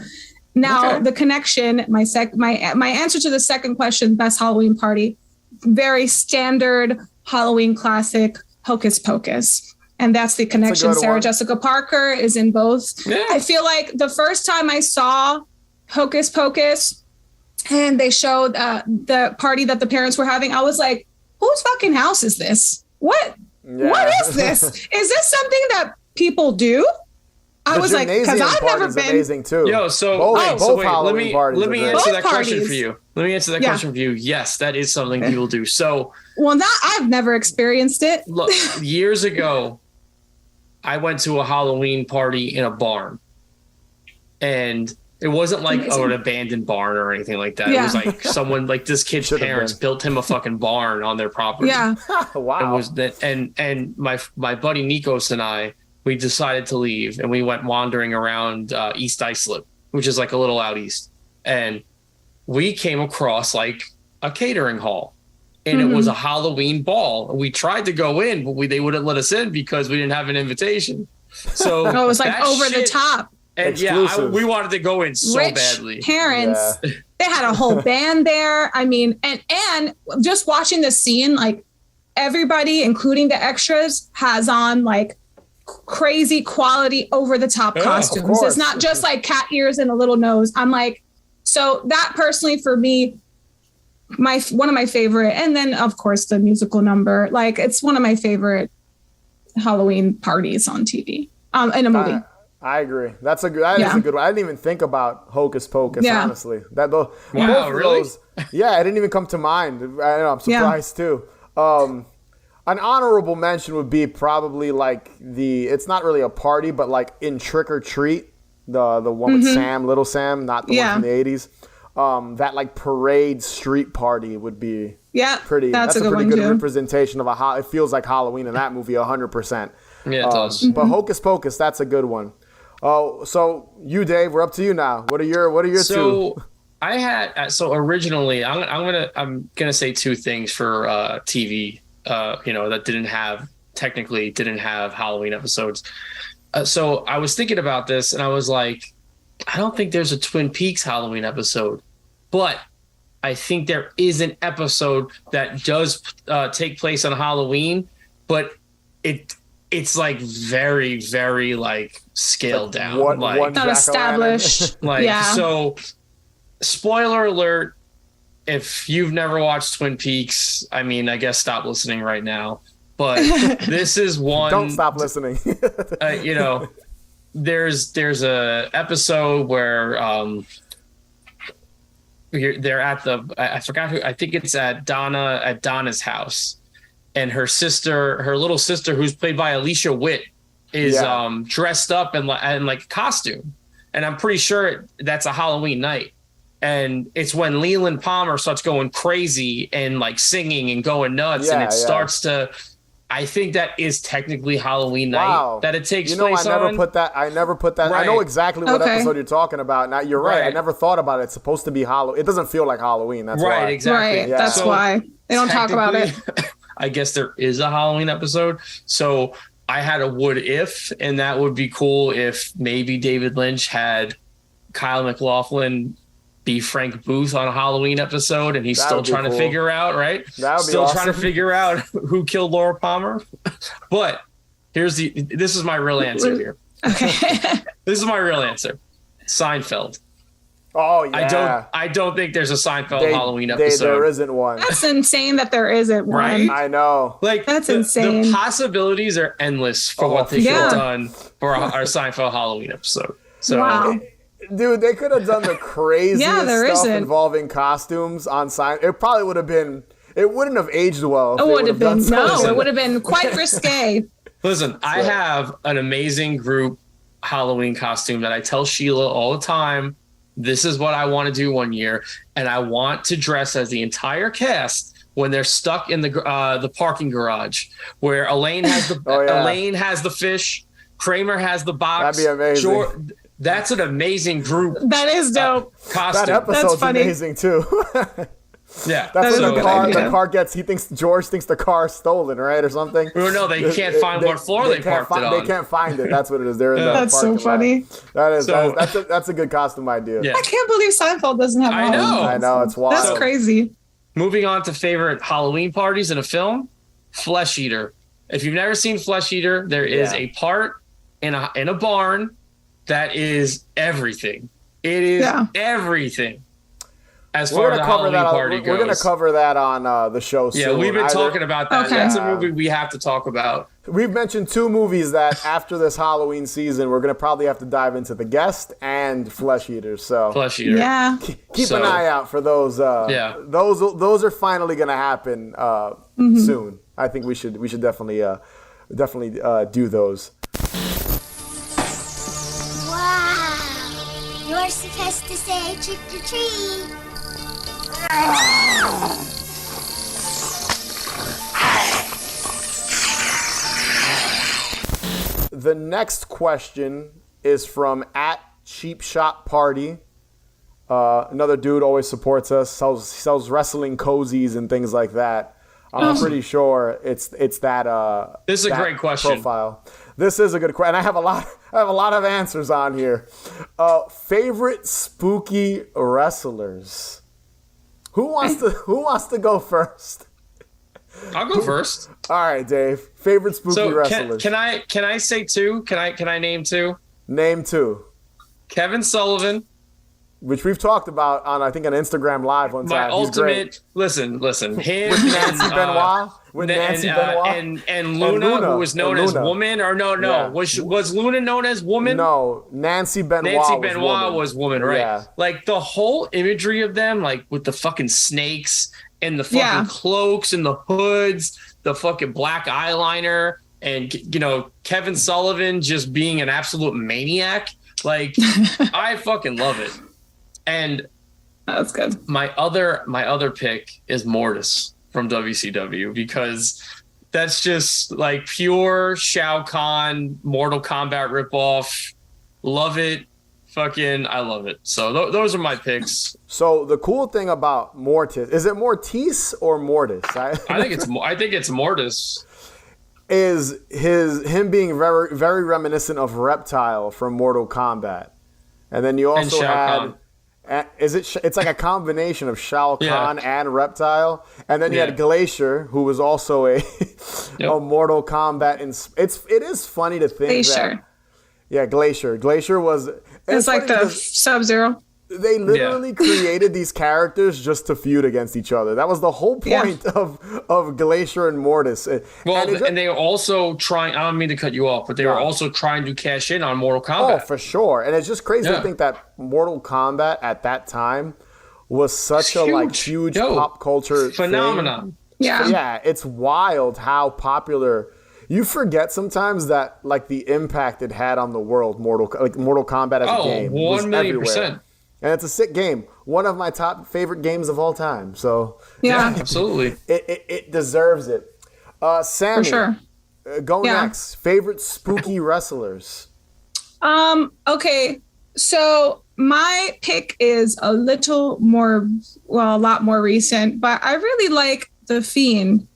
Now the connection, my answer to the second question, best Halloween party, very standard Halloween classic, Hocus Pocus. And that's the connection. Sarah Jessica Parker is in both. Yeah. I feel like the first time I saw Hocus Pocus and they showed the party that the parents were having, I was like, whose fucking house is this? What is this? Is this something that people do? I was like, because I've never been. Amazing too. Yo, so both wait, Halloween parties. Let me answer that question for you. Question for you. Yes, that is something people do. So, well, I've never experienced it. Look, years ago, I went to a Halloween party in a barn, and it wasn't like an abandoned barn or anything like that. Yeah. It was like someone like this kid's parents built him a fucking barn on their property. Yeah, wow. It was that, and my buddy Nikos and I. We decided to leave and we went wandering around East Islip, which is like a little out east. And we came across like a catering hall and it was a Halloween ball. We tried to go in, but they wouldn't let us in because we didn't have an invitation. So it was like over the top. And we wanted to go in so Rich badly. Parents, they had a whole band there. I mean, and just watching the scene, like everybody, including the extras, has on like crazy quality over the top costumes. It's not just like cat ears and a little nose. I'm like, so that personally for me, one of my favorite, and then of course the musical number, like it's one of my favorite Halloween parties on TV, in a movie. I agree. That is a good one. I didn't even think about Hocus Pocus, honestly. Wow, really? It didn't even come to mind. I know, I'm surprised too. An honorable mention would be probably like it's not really a party, but like in Trick or Treat, the one with Sam, Little Sam, not the one from the 80s. That like parade street party would be pretty. That's a pretty good representation of it feels like Halloween in that movie 100%. Yeah, it does. But Hocus Pocus, that's a good one. Oh, so you, Dave, we're up to you now. What are your two? I had originally I'm gonna say two things for TV. That didn't have Halloween episodes. So I was thinking about this and I was like, I don't think there's a Twin Peaks Halloween episode, but I think there is an episode that does take place on Halloween, but it's like very, very like scaled down. Not established. So spoiler alert. If you've never watched Twin Peaks, I mean, I guess stop listening right now. But this is one. Don't stop listening. There's a episode where they're at I forgot who. I think it's at Donna's house, and her little sister, who's played by Alicia Witt, is dressed up in like a costume, and I'm pretty sure that's a Halloween night. And it's when Leland Palmer starts going crazy and like singing and going nuts, and it starts to. I think that is technically Halloween night that it takes place on. I never put that. Right. I know exactly what episode you're talking about. Now you're right. I never thought about it. It's supposed to be Halloween. It doesn't feel like Halloween. That's why. Right, exactly. Right. Yeah. That's why they don't talk about it. I guess there is a Halloween episode. So I had a what if, and that would be cool if maybe David Lynch had Kyle MacLachlan be Frank Booth on a Halloween episode, and he's still trying to figure out, right? That would still be awesome. Trying to figure out who killed Laura Palmer. But this is my real answer here. Okay. This is my real answer. Seinfeld. Oh yeah. I don't think there's a Seinfeld Halloween episode. There isn't one. That's insane that there isn't one. Right? I know. Like that's insane. The possibilities are endless for what they could have done for our Seinfeld Halloween episode. So wow. Dude, they could have done the craziest stuff involving costumes on Seinfeld. It probably would have been. It wouldn't have aged well. It would have been. No, it would have been quite risque. Listen, I have an amazing group Halloween costume that I tell Sheila all the time. This is what I want to do one year, and I want to dress as the entire cast when they're stuck in the parking garage, where Elaine has the Elaine has the fish, Kramer has the box. That'd be amazing. That's an amazing group. That is dope. Costume. That episode's amazing too. Yeah, that's when the car gets. George thinks the car's stolen, right, or something. No, they can't find what floor they parked it on. They can't find it. That's what it is. They're in the That's so funny. That's a good costume idea. Yeah. I can't believe Seinfeld doesn't have. I know it's wild. That's crazy. Moving on to favorite Halloween parties in a film, Flesh Eater. If you've never seen Flesh Eater, there is a part in a barn that is everything. It is everything. As far as the Halloween party goes. We're going to cover that on the show soon. Yeah, we've been talking about that. Okay. That's a movie we have to talk about. We've mentioned two movies that after this Halloween season, we're going to probably have to dive into The Guest and Flesh Eaters. So Flesh Eater. Yeah. Keep an eye out for those. Those are finally going to happen soon. I think we should definitely do those. Wow. You're supposed to say trick or treat. The next question is from @CheapShopParty. Another dude always supports us, sells wrestling cozies and things like that. I'm pretty sure it's that. This is a great question. Profile. This is a good question. I have a lot of answers on here. Favorite spooky wrestlers. Who wants to go first? I'll go first. All right, Dave. Favorite spooky wrestlers. Can I say two? Can I name two? Name two. Kevin Sullivan, which we've talked about on I think an Instagram Live one time. My ultimate. Listen. Him with Nancy Benoit. And Luna, who was known as woman, or no, yeah. was Luna known as woman? No, Nancy Benoit was woman, right? Yeah. Like the whole imagery of them, like with the fucking snakes and the fucking cloaks and the hoods, the fucking black eyeliner, and Kevin Sullivan just being an absolute maniac. Like I fucking love it. And that's good. My other pick is Mortis from WCW, because that's just like pure Shao Kahn Mortal Kombat ripoff. Love it. I love it. So those are my picks. So the cool thing about Mortis, is it Mortis or Mortis? I think it's Mortis. Is him being very, very reminiscent of Reptile from Mortal Kombat. And then you also had... It's like a combination of Shao Kahn and Reptile, and then you had Glacier, who was also a Mortal Kombat. It is funny to think Glacier. Glacier was. It's like the Sub-Zero. They literally created these characters just to feud against each other. That was the whole point of Glacier and Mortis. And they were also trying, I don't mean to cut you off, but they were also trying to cash in on Mortal Kombat. Oh, for sure. And it's just crazy to think that Mortal Kombat at that time was such a huge pop culture phenomenon. Thing. Yeah, it's wild how popular. You forget sometimes that like the impact it had on the world, Mortal Kombat as a game. 1,000,000%. And it's a sick game. one of my top favorite games of all time. So Yeah, Absolutely. it deserves it. Sammy, for sure. Go Yeah. next. Favorite spooky wrestlers. Okay, so my pick is a lot more recent, but I really like The Fiend.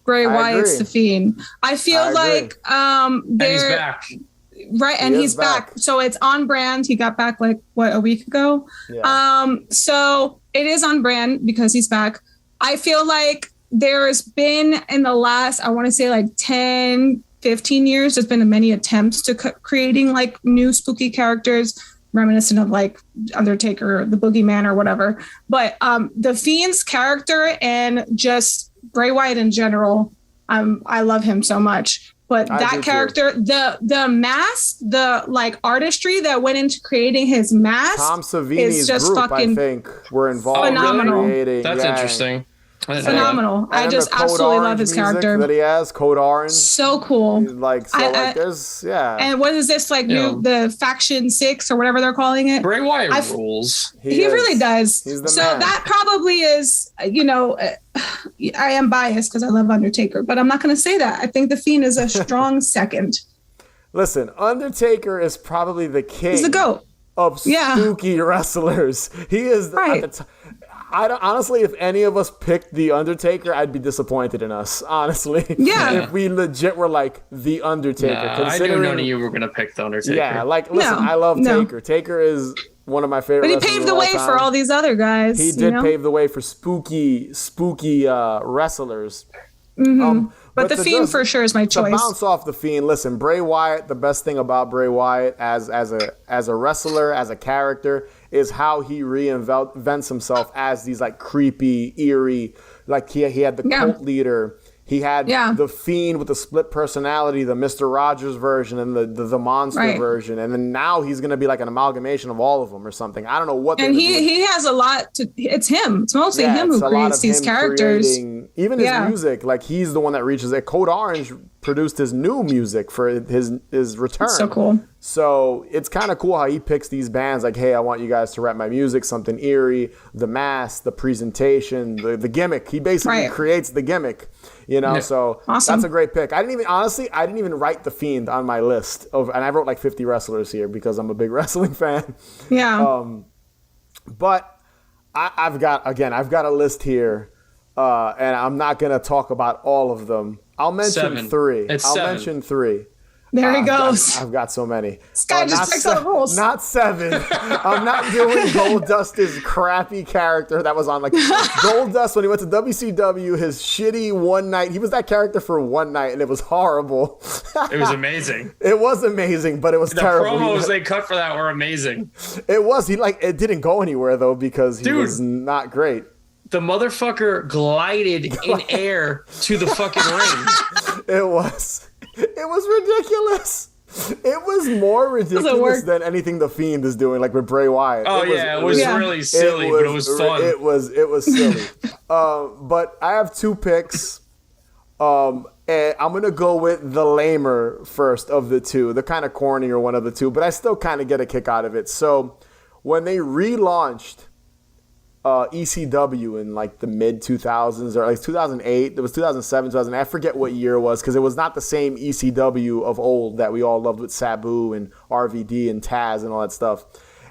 Bray I Wyatt's agree. The Fiend. I feel I like And he's they're back. right, and He he's is back. back. So it's on brand. He got back like a week ago. Yeah. So it is on brand because he's back. I feel like there's been in the last, I want to say like 10, 15 years, there's been many attempts to creating like new spooky characters reminiscent of like Undertaker or the Boogeyman or whatever. But the Fiend's character and just Bray Wyatt in general, I love him so much. But I do that too. character, the mask, the like artistry that went into creating his mask Tom is Savini's just group, I fucking think, were involved phenomenal. in creating. That's yeah. interesting. I didn't know that. phenomenal. And I then just the Code absolutely love Orange his music character. that he has, Code Orange. So cool. Like, so, I- there's, yeah. And what is this like? Yeah. The Faction 6 or whatever they're calling it? Bray Wyatt I've- rules. He is. really does. He's the So man. that probably is, I am biased because I love Undertaker, but I'm not going to say that. I think The Fiend is a strong second. Listen, Undertaker is probably the king He's the GOAT. of Yeah. spooky wrestlers. He is Right. at the I don't, honestly, if any of us picked the Undertaker, I'd be disappointed in us. Honestly, Yeah. if we legit were like the Undertaker, I knew none of you were gonna pick the Undertaker. Yeah, like listen, No, I love no. Taker. Taker is one of my favorite. But he wrestlers paved of the all way time. for all these other guys. He did pave the way for spooky wrestlers. But The Fiend for sure is my To choice. bounce off The Fiend, listen, Bray Wyatt, the best thing about Bray Wyatt as a wrestler, as a character, is how he reinvents himself as these like creepy, eerie, like he had the Yeah. cult leader. He had Yeah. the Fiend with the split personality, the Mr. Rogers version and the monster Right. version. And then now he's going to be like an amalgamation of all of them or something. I don't know what they're And gonna do with he has a lot to, it's him. It's mostly yeah, him it's who a lot creates of these him characters. creating- even his Yeah. music, like he's the one that reaches it. Code Orange produced his new music for his return. So cool. So it's kind of cool how he picks these bands like, hey, I want you guys to rap my music, something eerie, the mask, the presentation, the gimmick. He basically Right. creates the gimmick, so Awesome. that's a great pick. I didn't even write The Fiend on my list and I wrote like 50 wrestlers here because I'm a big wrestling fan. Yeah. But I've got a list here, and I'm not going to talk about all of them. I'll mention 7. three. It's I'll 7. mention 3. there he goes. I've got so many. This guy just not breaks all the rules. Not 7. I'm not doing Goldust's crappy character that was on like Goldust when he went to WCW. His shitty one night. He was that character for one night, and it was horrible. It was amazing. It was amazing, but it was The terrible. promos they cut for that were amazing. It was. It didn't go anywhere though because he Dude. was not great. The motherfucker glided in air to the fucking ring. It was ridiculous. It was more ridiculous work. than anything The Fiend is doing, like with Bray Wyatt. Oh, it was Yeah. really silly, but it was fun. It was silly. But I have 2 picks. And I'm gonna go with the lamer first of the 2, the kind of cornier one of the 2, but I still kind of get a kick out of it. So when they relaunched ECW in like the mid 2000s or like 2008, it was 2007, 2008. I forget what year it was because it was not the same ECW of old that we all loved with Sabu and RVD and Taz and all that stuff.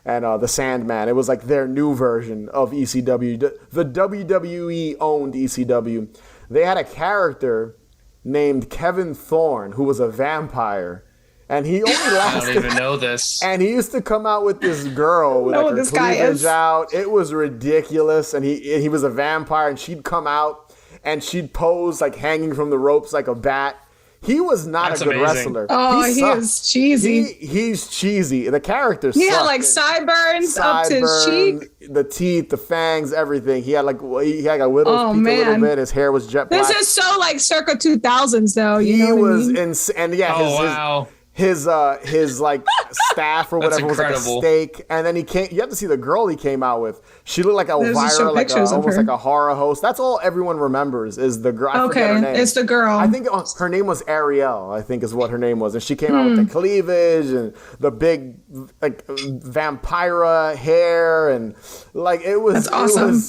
And the Sandman. It was like their new version of ECW. The WWE owned ECW. They had a character named Kevin Thorne who was a vampire. And he only I lasted. don't even know this. And he used to come out with this girl with know like what her this guy cleavage is. out. It was ridiculous. And he was a vampire, and she'd come out and she'd pose like hanging from the ropes like a bat. He was not That's a good amazing. wrestler. Oh, he sucked. is cheesy. He's cheesy. The character He had sucked. like sideburns up to his cheek. The teeth, the fangs, everything. He had like a widow's Oh, peak a little man. bit. His hair was jet black. This is so like circa 2000s though. You He know what I was mean? insane. And yeah, Oh, wow. his like staff or whatever was like a steak, and then you have to see the girl he came out with. She looked like Elvira, like almost like a horror host. That's all everyone remembers is the girl. I forget her name. It's the girl. I think her name was Ariel, I think is what her name was, and she came out with the cleavage and the big like vampira hair, and like it was. That's awesome.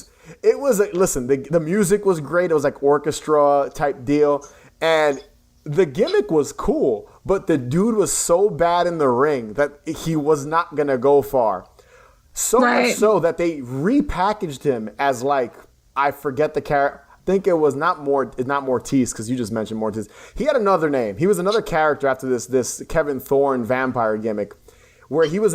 It was listen, the music was great. It was like orchestra type deal, and the gimmick was cool, but the dude was so bad in the ring that he was not going to go far. So much so that they repackaged him as like, I forget the character. I think it was not Mortiz, because you just mentioned Mortiz. He had another name. He was another character after this Kevin Thorne vampire gimmick, where he was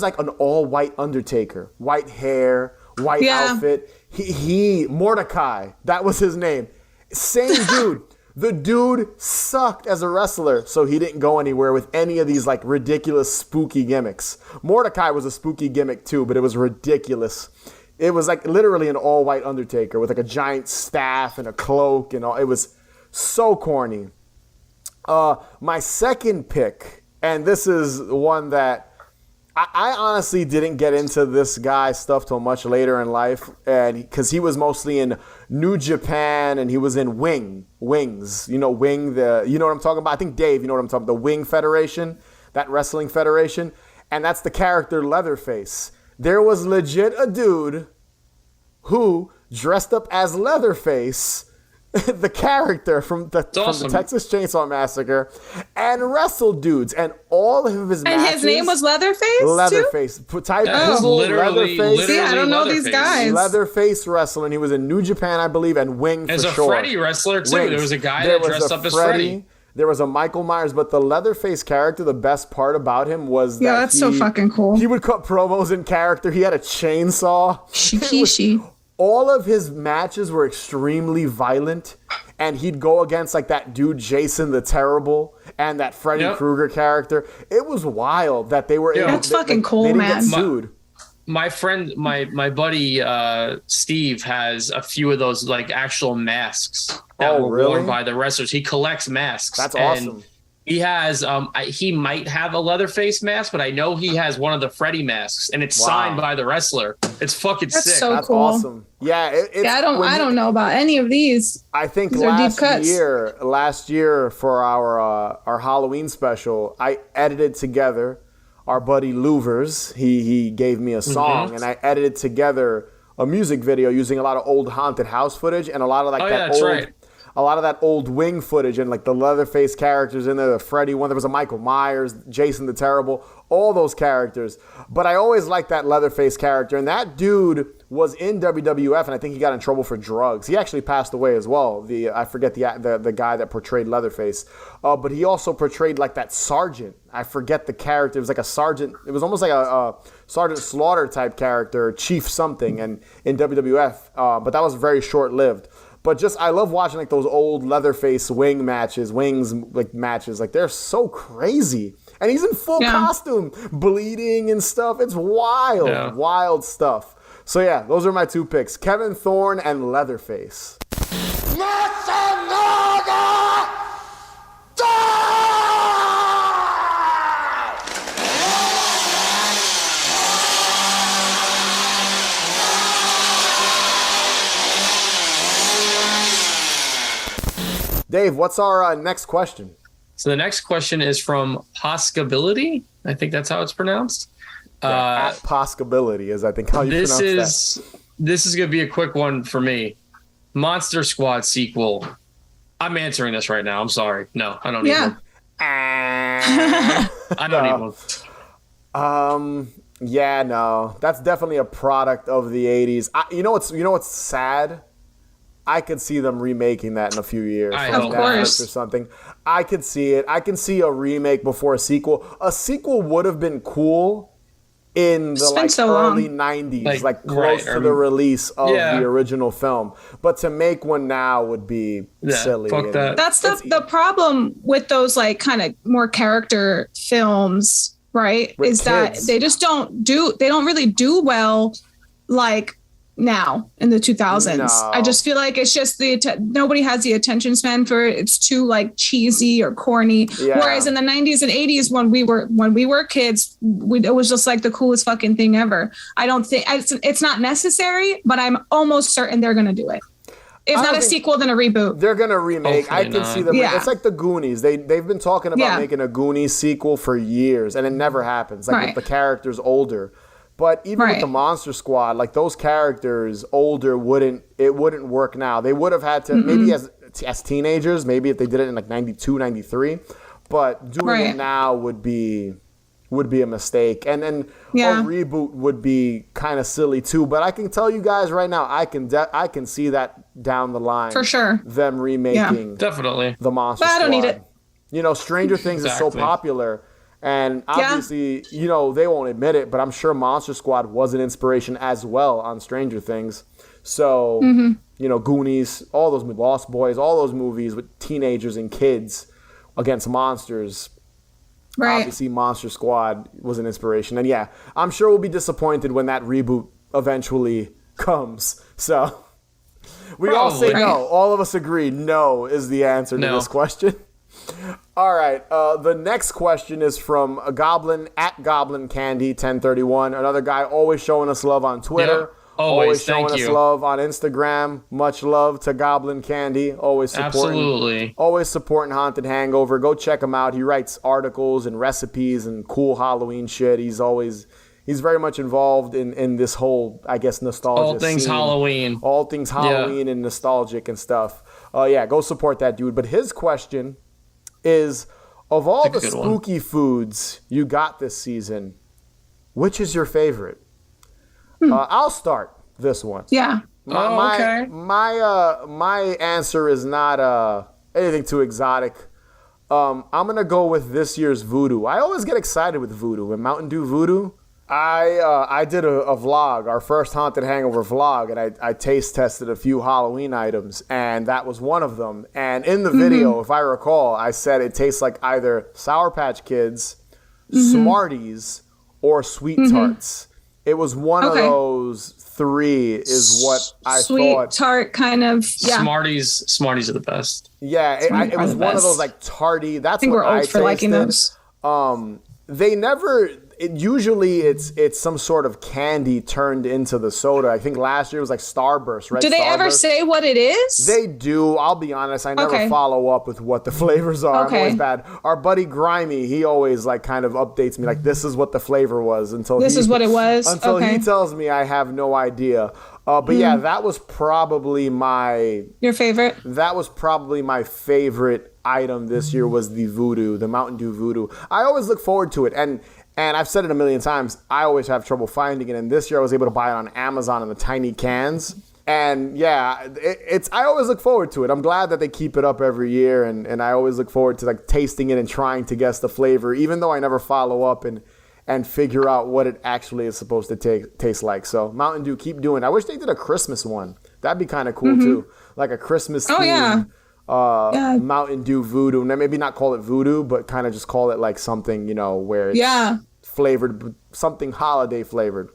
like an all white Undertaker, white hair, white outfit. He Mordecai, that was his name. Same dude. The dude sucked as a wrestler, so he didn't go anywhere with any of these like ridiculous spooky gimmicks. Mordecai was a spooky gimmick too, but it was ridiculous. It was like literally an all-white Undertaker with like a giant staff and a cloak and all. It was so corny. My second pick, and this is one that I honestly didn't get into this guy's stuff till much later in life, and because he was mostly in New Japan and he was in Wings. You know, you know what I'm talking about? I think Dave, you know what I'm talking about? The Wing Federation, that wrestling federation, and that's the character Leatherface. There was legit a dude who dressed up as Leatherface, the character from the Texas Chainsaw Massacre, and wrestled dudes, and all of his matches. And his name was Leatherface? Leatherface. Type Google Leatherface. See, I don't know these guys. Leatherface wrestling. He was in New Japan, I believe, and Wing for sure. There's a Freddy wrestler, too. Wings. There was a guy that dressed up as Freddy. There was a Michael Myers, but the Leatherface character, the best part about him was that that's so fucking cool. He would cut promos in character. He had a chainsaw. Shikishi. All of his matches were extremely violent, and he'd go against like that dude Jason the Terrible and that Freddy Krueger character. It was wild that they were. That's fucking cool, they didn't man. Get sued. My friend, my buddy Steve has a few of those like actual masks that were worn by the wrestlers. He collects masks. That's awesome. He has he might have a Leatherface mask, but I know he has one of the Freddy masks, and it's signed by the wrestler. It's fucking sick. So That's cool. Awesome. Yeah, I don't know about any of these. I think last year for our Halloween special, I edited together our buddy Louvers. He gave me a song, and I edited together a music video using a lot of old haunted house footage and a lot of like a lot of that old Wing footage and like the Leatherface characters in there, the Freddy one. There was a Michael Myers, Jason the Terrible, all those characters. But I always liked that Leatherface character, and that dude was in WWF, and I think he got in trouble for drugs. He actually passed away as well. I forget the guy that portrayed Leatherface, but he also portrayed like that sergeant. I forget the character. It was like a sergeant. It was almost like a Sergeant Slaughter type character, Chief something, and in WWF. But that was very short lived. But I love watching like those old Leatherface Wings matches. Like they're so crazy. And he's in full costume, bleeding and stuff. It's wild, wild stuff. So yeah, those are my two picks: Kevin Thorne and Leatherface. Dave, what's our next question? So the next question is from Possibility. I think that's how it's pronounced. Possibility is, I think, how you pronounce that. This is going to be a quick one for me. Monster Squad sequel. I'm answering this right now. I'm sorry. No, I don't need one. I don't need one. Yeah, no. That's definitely a product of the 80s. You know what's sad? I could see them remaking that in a few years. Of course. Or something. I could see it. I can see a remake before a sequel. A sequel would have been cool in the early 90s, close to the release of the original film. But to make one now would be silly. Fuck that. That's the problem with those like kind of more character films, right? With is kids. That they don't really do well, like now in the 2000s. No. I just feel like it's just nobody has the attention span for it. It's too like cheesy or corny. Yeah. Whereas in the 90s and 80s, when we were kids, it was just like the coolest fucking thing ever. I don't think it's not necessary, but I'm almost certain they're gonna do it. If not a sequel, then a reboot. They're gonna remake. Hopefully I can not. see them. Yeah. It's like the Goonies. They've been talking about making a Goonies sequel for years, and it never happens. Like with the characters older. But even with the Monster Squad, like those characters older wouldn't work now. They would have had to maybe as teenagers, maybe if they did it in like 92, 93. But doing it now would be a mistake. And then a reboot would be kind of silly too. But I can tell you guys right now, I can see that down the line. For sure. Them remaking definitely the Monster Squad. I don't need it. You know, Stranger Things is so popular. And obviously, you know, they won't admit it, but I'm sure Monster Squad was an inspiration as well on Stranger Things. So, you know, Goonies, all those Lost Boys, all those movies with teenagers and kids against monsters. Right. Obviously, Monster Squad was an inspiration. And yeah, I'm sure we'll be disappointed when that reboot eventually comes. So, we all say no. All of us agree no is the answer to this question. All right. The next question is from a Goblin at Goblin Candy 1031. Another guy always showing us love on Twitter. Yep. Always showing us love on Instagram. Much love to Goblin Candy. Always supporting Haunted Hangover. Go check him out. He writes articles and recipes and cool Halloween shit. He's very much involved in this whole, I guess, nostalgia all things scene. Halloween. All things Halloween and nostalgic and stuff. Go support that dude. But his question is, of all the spooky foods you got this season, which is your favorite? I'll start this one. Yeah. My answer is not anything too exotic. I'm gonna go with this year's voodoo. I always get excited with voodoo and Mountain Dew voodoo. I did a vlog, our first Haunted Hangover vlog, and I taste tested a few Halloween items, and that was one of them. And in the video, if I recall, I said it tastes like either Sour Patch Kids, Smarties, or Sweet Tarts. It was one of those three is what I Sweet thought. Sweet tart kind of, Smarties are the best. Yeah, it was one of those like tarty. That's I think what we're old I for liking tasted. those. They never. Usually it's some sort of candy turned into the soda. I think last year it was like Starburst, right? Do they ever say what it is? They do. I'll be honest. I never follow up with what the flavors are. I'm always bad. Our buddy Grimy, he always like kind of updates me like this is what the flavor was until this is what it was. Until he tells me I have no idea. But yeah, that was probably your favorite. That was probably my favorite item this year was the voodoo, the Mountain Dew voodoo. I always look forward to it, and I've said it a million times, I always have trouble finding it. And this year I was able to buy it on Amazon in the tiny cans. And yeah, I always look forward to it. I'm glad that they keep it up every year. And I always look forward to like tasting it and trying to guess the flavor, even though I never follow up and figure out what it actually is supposed to taste like. So Mountain Dew, keep doing it. I wish they did a Christmas one. That'd be kind of cool too. Like a Christmas theme. Mountain Dew voodoo. And maybe not call it voodoo, but kind of just call it like something, you know, where it's flavored, something holiday flavored.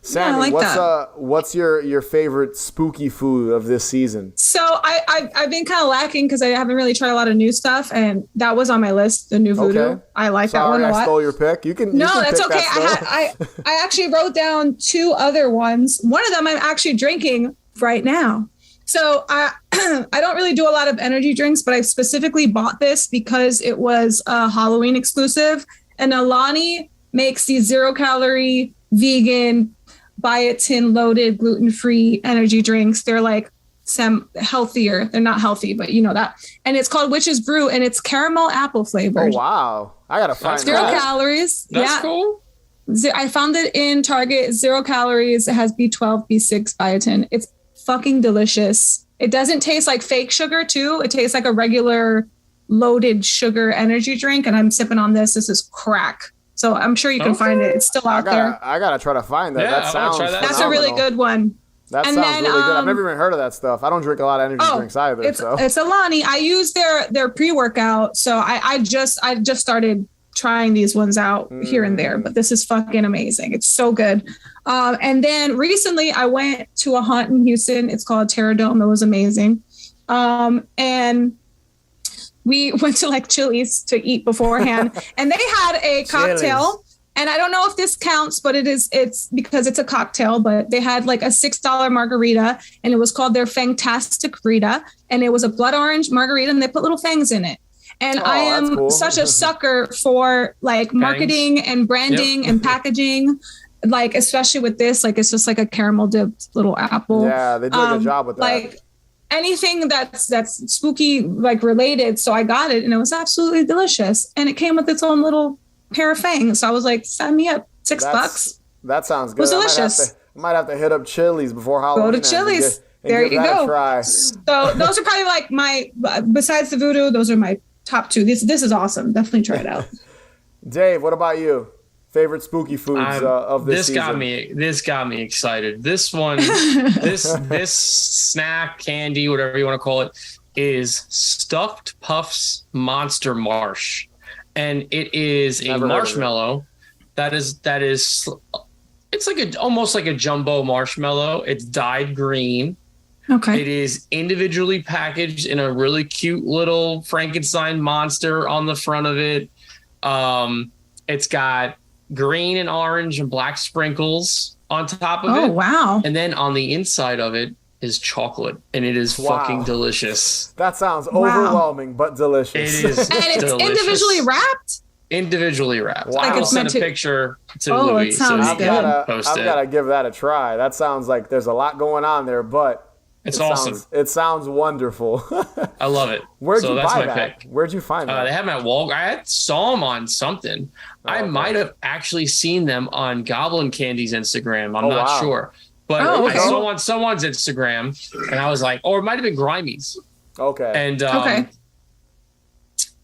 Sammy, what's your favorite spooky food of this season? So I've been kind of lacking because I haven't really tried a lot of new stuff, and that was on my list, the new voodoo. Okay. I like that one a lot. I stole your pick. You can. No, that's pick okay. That I actually wrote down two other ones. One of them I'm actually drinking right now. So I don't really do a lot of energy drinks, but I specifically bought this because it was a Halloween exclusive, and Alani makes these 0-calorie, vegan, biotin loaded, gluten-free energy drinks. They're like some healthier. They're not healthy, but you know that. And it's called Witch's Brew, and it's caramel apple flavored. Oh, wow. I got to find that. 0 calories. That's cool. I found it in Target. 0 calories. It has B12, B6, biotin. It's fucking delicious. It doesn't taste like fake sugar too. It tastes like a regular loaded sugar energy drink. And I'm sipping on this. This is crack. So I'm sure you can find it. It's still out there. I gotta try to find that. Yeah, that sounds That's a really good one. That sounds really good. I've never even heard of that stuff. I don't drink a lot of energy drinks either. It's Alani. I use their pre-workout. So I just started trying these ones out here and there, but this is fucking amazing. It's so good. And then recently I went to a haunt in Houston. It's called Terror Dome. It was amazing. And we went to like Chili's to eat beforehand, and they had a cocktail. Chili's. And I don't know if this counts, but it's because it's a cocktail, but they had like a $6 margarita, and it was called their Fantastic Rita. And it was a blood orange margarita, and they put little fangs in it. And I am cool. such a sucker for like marketing and branding and packaging, like especially with this, like it's just like a caramel dipped little apple. Yeah, they do a good job with that. Like anything that's spooky like related. So I got it, and it was absolutely delicious. And it came with its own little pair of fangs. So I was like, sign me up. $6. That sounds good. It was delicious. I might have to hit up Chili's before Halloween. Go to Chili's. There you give that go. a try. So those are probably like my, besides the voodoo, those are my top two. This is awesome. Definitely try it out. Dave, what about you? Favorite spooky foods of this season? This got me excited. This one, this snack, candy, whatever you want to call it, is Stuffed Puffs Monster Marsh, and it is a marshmallow that is. It's like almost like a jumbo marshmallow. It's dyed green. Okay. It is individually packaged in a really cute little Frankenstein monster on the front of it. It's got green and orange and black sprinkles on top of it. Oh, wow. And then on the inside of it is chocolate, and it is fucking delicious. That sounds overwhelming, but delicious. It is And it's delicious. individually wrapped? Individually wrapped. Wow. I Like will it's send meant a to- picture to Oh, Louis it sounds so he good. can post I've it. got to give that a try. That sounds like there's a lot going on there, but It's it awesome. It sounds wonderful. I love it. Where'd so you that's buy my that? pick. Where'd you find that? They have them at Walgreens. I saw them on something. I okay. might have actually seen them on Goblin Candy's Instagram. I'm not wow. sure. But Oh, I okay. saw on someone's Instagram, and I was like, or it might have been Grimey's. Okay. And Okay.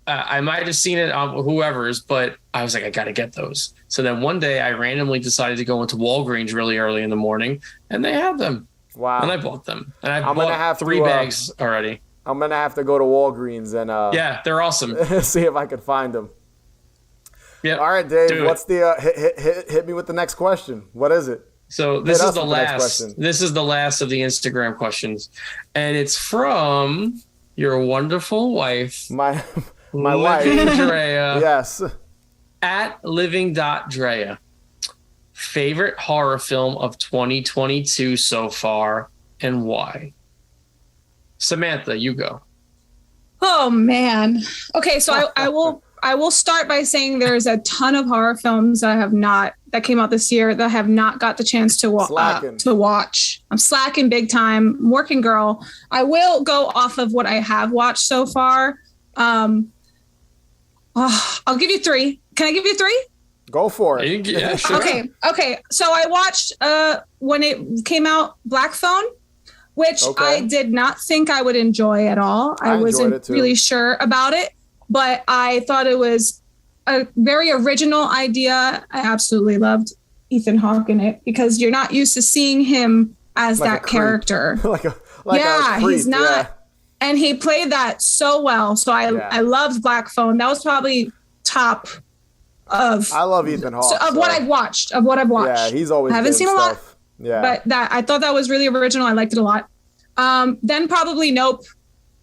I might have seen it on whoever's, but I was like, I got to get those. So then one day I randomly decided to go into Walgreens really early in the morning, and they had them. Wow. And I bought them. And I I'm gonna bought have 3 to, bags already. I'm going to have to go to Walgreens and Yeah, they're awesome. see if I can find them. Yeah. All right, Dave, Do it. what's the hit me with the next question. What is it? So this Hit is us the with the next last. question. This is the last of the Instagram questions, and it's from your wonderful wife, My Living wife. Drea, Yes. at living.drea. Favorite horror film of 2022 so far, and why? Samantha, you go. Oh man. Okay, so I will start by saying there's a ton of horror films that came out this year that I have not got the chance to watch. I'm slacking big time. I'm working girl. I will go off of what I have watched so far. I'll give you 3. Can I give you 3? Go for it. Yeah, sure. Okay. So I watched when it came out, Black Phone, which I did not think I would enjoy at all. I wasn't really sure about it, but I thought it was a very original idea. I absolutely loved Ethan Hawke in it because you're not used to seeing him as Like that a creep. character. like a creep, he's not. yeah. And he played that so well. So I loved Black Phone. That was probably top of I love Ethan Hawke. what I've watched. Yeah, he's always I haven't good seen a lot. stuff. Yeah. But I thought that was really original. I liked it a lot. Then probably Nope.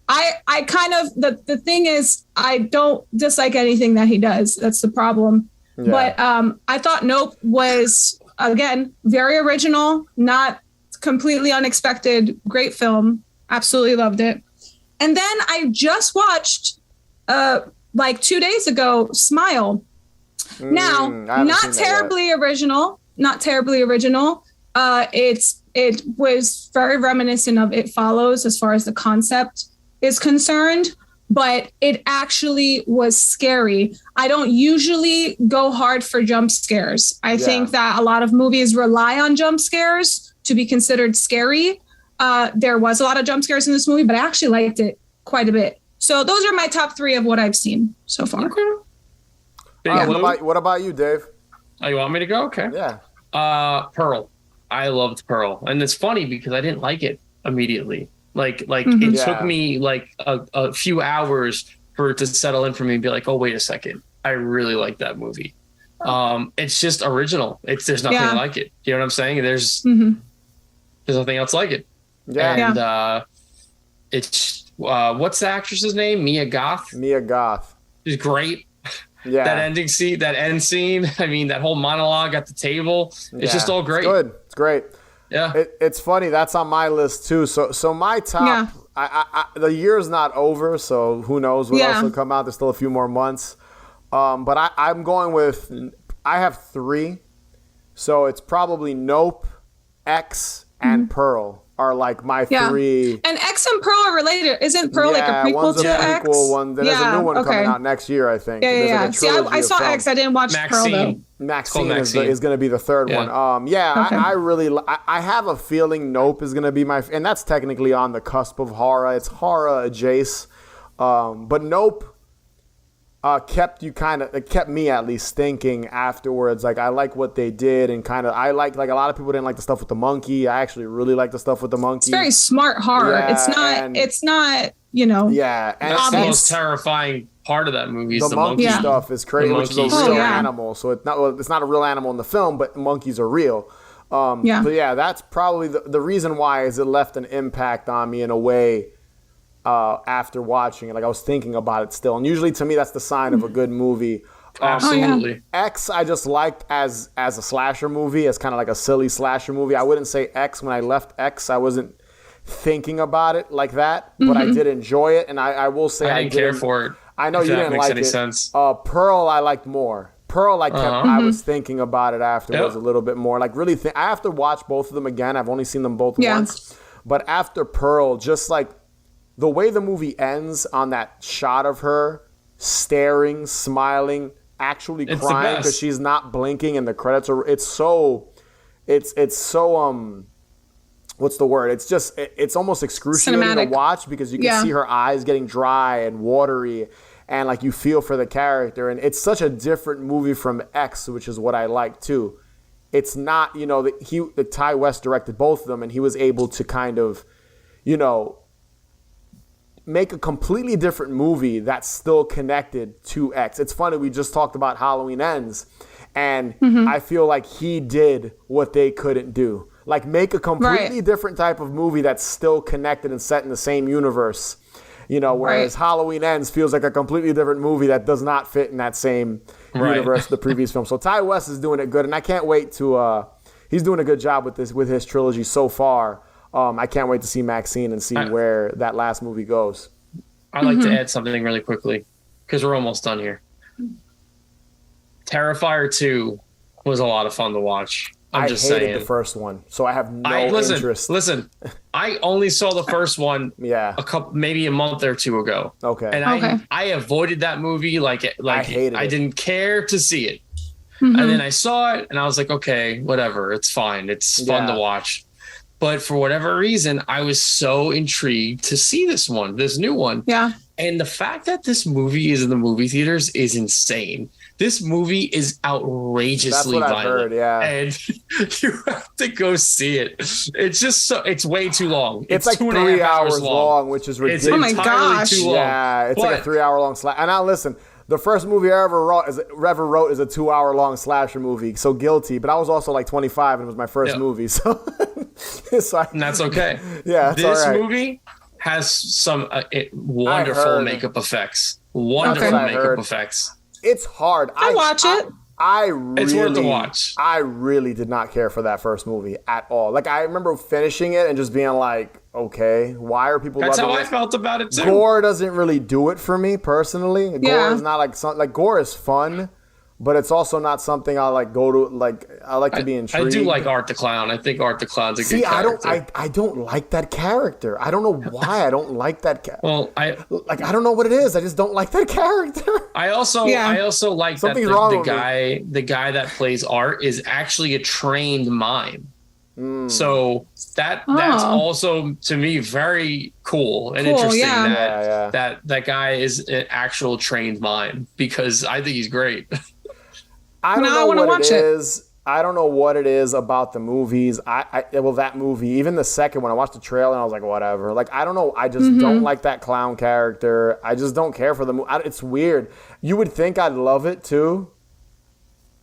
I kind of the thing is I don't dislike anything that he does. That's the problem. Yeah. But I thought Nope was again very original, not completely unexpected. Great film. Absolutely loved it. And then I just watched like 2 days ago Smile. Now, not terribly original. It was very reminiscent of It Follows as far as the concept is concerned, but it actually was scary. I don't usually go hard for jump scares. I think that a lot of movies rely on jump scares to be considered scary. There was a lot of jump scares in this movie, but I actually liked it quite a bit. So those are my top 3 of what I've seen so far. Okay. Big Lou? What about you, Dave? Oh, you want me to go? Okay. Yeah. Pearl. I loved Pearl, and it's funny because I didn't like it immediately. It took me like a few hours for it to settle in for me and be like, oh, wait a second. I really like that movie. It's just original. There's nothing like it. You know what I'm saying? There's nothing else like it. Yeah. And it's what's the actress's name? Mia Goth. Mia Goth is great. Yeah. That end scene. I mean, that whole monologue at the table. It's just all great. It's good. It's great. Yeah. It's funny. That's on my list too. So my top. The year's not over, so who knows what else will come out. There's still a few more months. But I'm going with. I have 3, so it's probably Nope, X, and Pearl are like my 3. And X and Pearl are related. Isn't Pearl like a prequel one's to a X? prequel, one. There's a new one coming out next year, I think. Yeah. Like See, I saw X. I didn't watch Pearl though. Maxine is going to be the third one. I really I have a feeling Nope is going to be and that's technically on the cusp of horror. It's horror adjacent, but Nope it kept me at least thinking afterwards. Like, I like what they did, and I like a lot of people didn't like the stuff with the monkey. I actually really like the stuff with the monkey. It's very smart horror. Yeah, it's not you know. Yeah, and that's the most terrifying part of that movie. Is the monkey stuff is crazy, which is a real animal. So it's not a real animal in the film, but monkeys are real. But yeah, that's probably the reason why is it left an impact on me in a way. After watching it, like I was thinking about it still, and usually to me that's the sign of a good movie. Absolutely. X I just liked as a slasher movie, as kind of like a silly slasher movie. I wouldn't say X when I left X. I wasn't thinking about it like that, but I did enjoy it, and I will say I didn't care for it. I know you didn't like it. Sense. Pearl I liked more. Pearl I was thinking about it afterwards a little bit more. Like really, I have to watch both of them again. I've only seen them both once, but after Pearl, just like. The way the movie ends on that shot of her staring, smiling, actually crying because she's not blinking and the credits are it's so what's the word? It's almost excruciating to watch because you can see her eyes getting dry and watery and like you feel for the character, and it's such a different movie from X, which is what I like too. It's not, the Ty West directed both of them, and he was able to kind of, make a completely different movie that's still connected to X. It's funny, we just talked about Halloween Ends, and I feel like he did what they couldn't do. Like, make a completely different type of movie that's still connected and set in the same universe. Whereas Halloween Ends feels like a completely different movie that does not fit in that same universe of the previous film. So Ty West is doing it good, and I can't wait to he's doing a good job with his trilogy so far. I can't wait to see Maxine and see where that last movie goes. I'd like to add something really quickly because we're almost done here. Terrifier 2 was a lot of fun to watch. I hated the first one, so I have no interest. Listen, I only saw the first one maybe a month or two ago. Okay. And I avoided that movie like I hated it. I didn't care to see it. Mm-hmm. And then I saw it and I was like, okay, whatever. It's fine. It's fun to watch. But for whatever reason, I was so intrigued to see this new one. Yeah. And the fact that this movie is in the movie theaters is insane. This movie is outrageously violent. I've heard, yeah. And you have to go see it. It's just it's way too long. It's like 3 hours long, which is ridiculous. Oh my gosh. Too long. Yeah, it's like a 3 hour long slash. And now listen, the first movie I ever wrote is a 2 hour long slasher movie. So guilty. But I was also like 25 and it was my first movie. So, and that's okay. Yeah, this movie has some wonderful makeup effects. Effects. It's hard. I watch it. It's worth the watch. I really did not care for that first movie at all. Like, I remember finishing it and just being like, okay, why are people That's loving how it? I felt about it too. Gore doesn't really do it for me personally. Gore is not like gore is fun, but it's also not something I like go to. Like, I like to be intrigued. I do like Art the Clown. I think Art the Clown's a good character. I don't like that character. I don't know why I don't like that character. Well, I don't know what it is. I just don't like that character. I also like that the guy that plays Art is actually a trained mime. So that's also to me very cool and interesting that guy is an actual trained mime, because I think he's great. I don't know what it is. I don't know what it is about the movies. Well, that movie, even the second one, I watched the trailer and I was like, whatever. Like, I don't know. I just don't like that clown character. I just don't care for the movie. It's weird. You would think I'd love it too.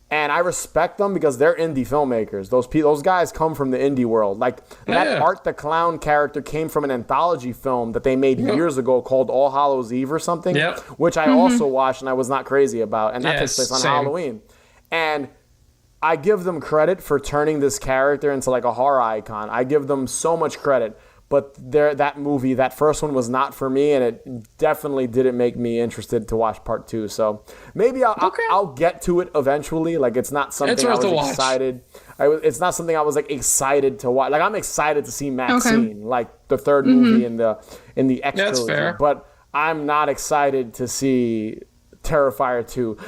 And I respect them because they're indie filmmakers. Those guys come from the indie world. Like, that Art the Clown character came from an anthology film that they made years ago called All Hallows Eve or something, which I also watched and I was not crazy about. And that takes place on Halloween. And I give them credit for turning this character into like a horror icon. I give them so much credit. But that movie, that first one was not for me, and it definitely didn't make me interested to watch part 2. So maybe I'll get to it eventually. Like, it's not something I was excited. It's not something I was like excited to watch. Like, I'm excited to see Maxine, like the third movie in the X trilogy. Fair. But I'm not excited to see Terrifier 2.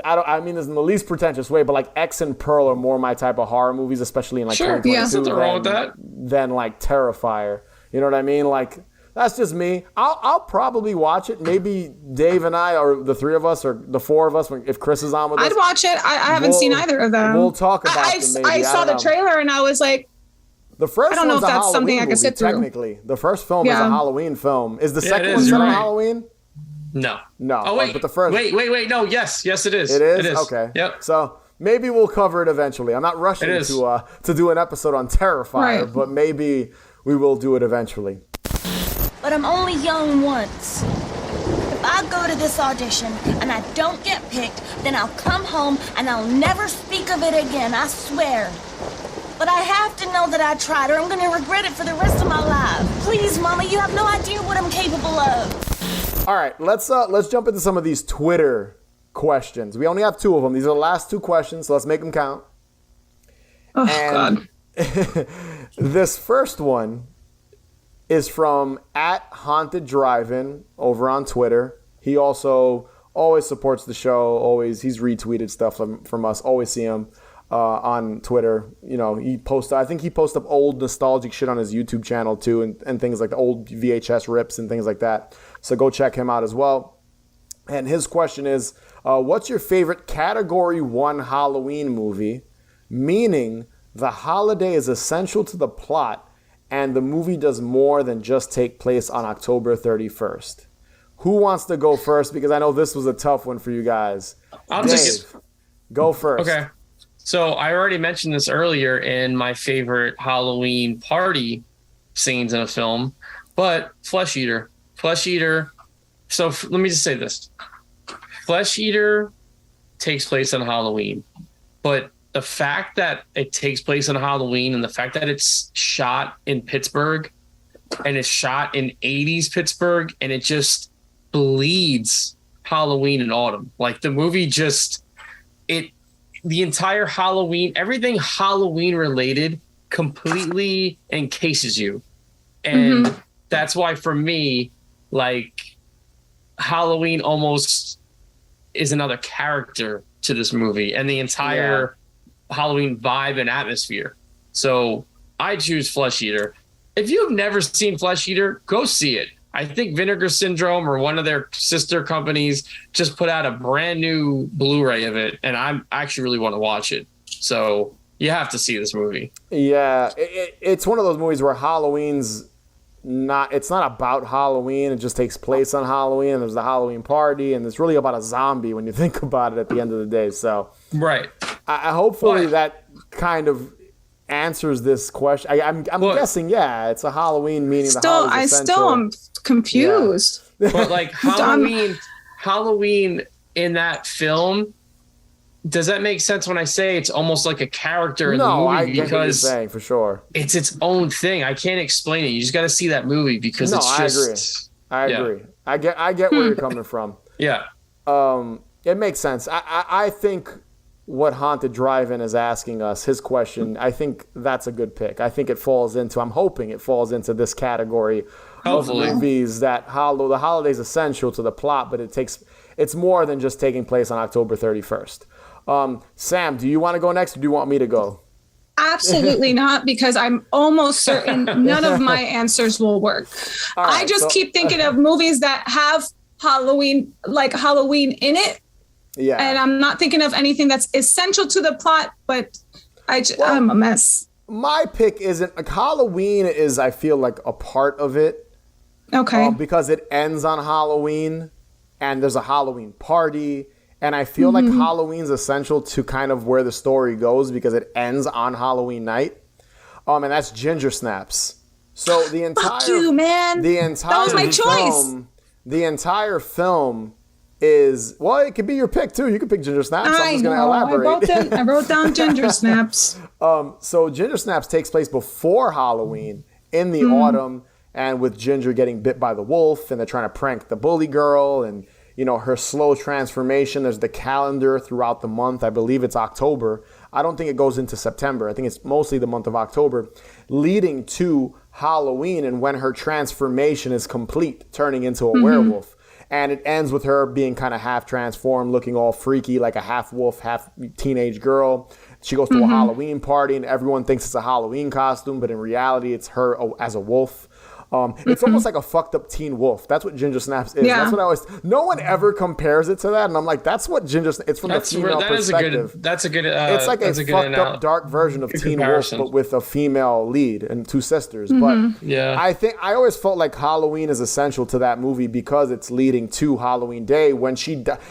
I mean this in the least pretentious way, but like X and Pearl are more my type of horror movies, especially in like 2022 than like Terrifier. You know what I mean? Like, that's just me. I'll probably watch it. Maybe Dave and I, or the three of us, or the four of us, if Chris is on with us. I'd watch it. I haven't seen either of them. We'll talk about them maybe. I saw the trailer and I was like, the first I don't know if that's Halloween something I can sit through. Technically, the first film is a Halloween film. Is the second one set on Halloween? No. Oh, wait. But the first. Wait. No. Yes, it is. It is? Okay. Yep. So maybe we'll cover it eventually. I'm not rushing to do an episode on Terrifier, but maybe we will do it eventually. But I'm only young once. If I go to this audition and I don't get picked, then I'll come home and I'll never speak of it again, I swear. But I have to know that I tried, or I'm going to regret it for the rest of my life. Please, Mama, you have no idea what I'm capable of. All right, let's jump into some of these Twitter questions. We only have 2 of them. These are the last 2 questions, so let's make them count. Oh, God. This first one is from @Haunted Drive-In over on Twitter. He also always supports the show. He's retweeted stuff from us. Always see him on Twitter. You know, I think he posts up old nostalgic shit on his YouTube channel too, and things like the old VHS rips and things like that. So go check him out as well. And his question is, what's your favorite Category 1 Halloween movie? Meaning the holiday is essential to the plot and the movie does more than just take place on October 31st. Who wants to go first? Because I know this was a tough one for you guys. Dave, go first. Okay. So I already mentioned this earlier in my favorite Halloween party scenes in a film, but Flesh Eater. So let me just say this. Flesh Eater takes place on Halloween, but the fact that it takes place on Halloween and the fact that it's shot in Pittsburgh and it's shot in 80s Pittsburgh and it just bleeds Halloween and autumn. Like, the movie the entire Halloween, everything Halloween related completely encases you. And that's why for me, like, Halloween almost is another character to this movie and the entire Halloween vibe and atmosphere. So I choose Flesh Eater. If you've never seen Flesh Eater, go see it. I think Vinegar Syndrome or one of their sister companies just put out a brand new Blu-ray of it, and I actually really want to watch it. So you have to see this movie. Yeah, it's one of those movies where Halloween's it's not about Halloween. It just takes place on Halloween, and there's the Halloween party, and it's really about a zombie when you think about it at the end of the day. So right. I hopefully that kind of answers this question. I'm guessing, it's a Halloween meaning the holiday essential. I still am confused. Yeah. But like Halloween in that film, does that make sense when I say it's almost like a character in the movie? I get what you're saying, for sure. It's its own thing. I can't explain it. You just got to see that movie because it's just... I agree. I get where you're coming from. Yeah. It makes sense. I think what Haunted Drive-In is asking us, his question, I think that's a good pick. I think I'm hoping it falls into this category of movies that the holiday's essential to the plot, but it's more than just taking place on October 31st. Sam, do you want to go next or do you want me to go? Absolutely not, because I'm almost certain none of my answers will work. Right, I just keep thinking of movies that have Halloween in it. Yeah. And I'm not thinking of anything that's essential to the plot, but I'm a mess. My pick isn't like Halloween is, I feel like, a part of it. Okay. Because it ends on Halloween and there's a Halloween party. And I feel like Halloween's essential to kind of where the story goes because it ends on Halloween night. And that's Ginger Snaps. So the entire Fuck you, man. That was my choice. The entire film is, well, it could be your pick too. You could pick Ginger Snaps. I'm just going to elaborate. I wrote down Ginger Snaps. So Ginger Snaps takes place before Halloween in the autumn, and with Ginger getting bit by the wolf, and they're trying to prank the bully girl, and her slow transformation. There's the calendar throughout the month. I believe it's October. I don't think it goes into September. I think it's mostly the month of October, leading to Halloween and when her transformation is complete, turning into a werewolf. And it ends with her being kind of half transformed, looking all freaky, like a half wolf, half teenage girl. She goes to a Halloween party and everyone thinks it's a Halloween costume, but in reality, it's her as a wolf. It's almost like a fucked up Teen Wolf. That's what Ginger Snaps is. Yeah. That's what no one ever compares it to that. And I'm like, that's what Ginger Snaps, it's from the female perspective. That's a good, it's like a fucked up dark version of Teen Wolf, but with a female lead and two sisters. But yeah, I always felt like Halloween is essential to that movie because it's leading to Halloween Day when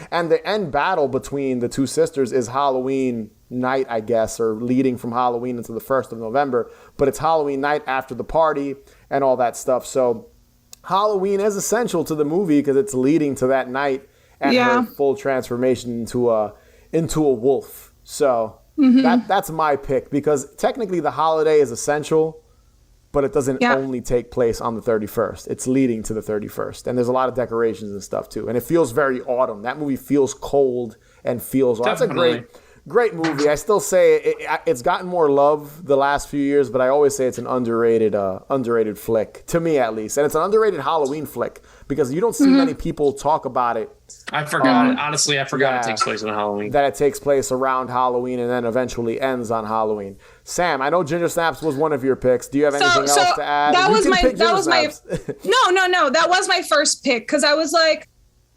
and the end battle between the two sisters is Halloween night, I guess, or leading from Halloween into the 1st of November. But it's Halloween night after the party and all that stuff. So Halloween is essential to the movie because it's leading to that night and her full transformation into a wolf. So that's my pick because technically the holiday is essential, but it doesn't only take place on the 31st. It's leading to the 31st. And there's a lot of decorations and stuff too. And it feels very autumn. That movie feels cold and feels... That's a great movie. I still say it's gotten more love the last few years, but I always say it's an underrated flick, to me at least. And it's an underrated Halloween flick because you don't see many people talk about it. I forgot it. Honestly, I forgot it takes place on Halloween. That it takes place around Halloween and then eventually ends on Halloween. Sam, I know Ginger Snaps was one of your picks. Do you have anything else to add? That was my No, that was my first pick because I was like,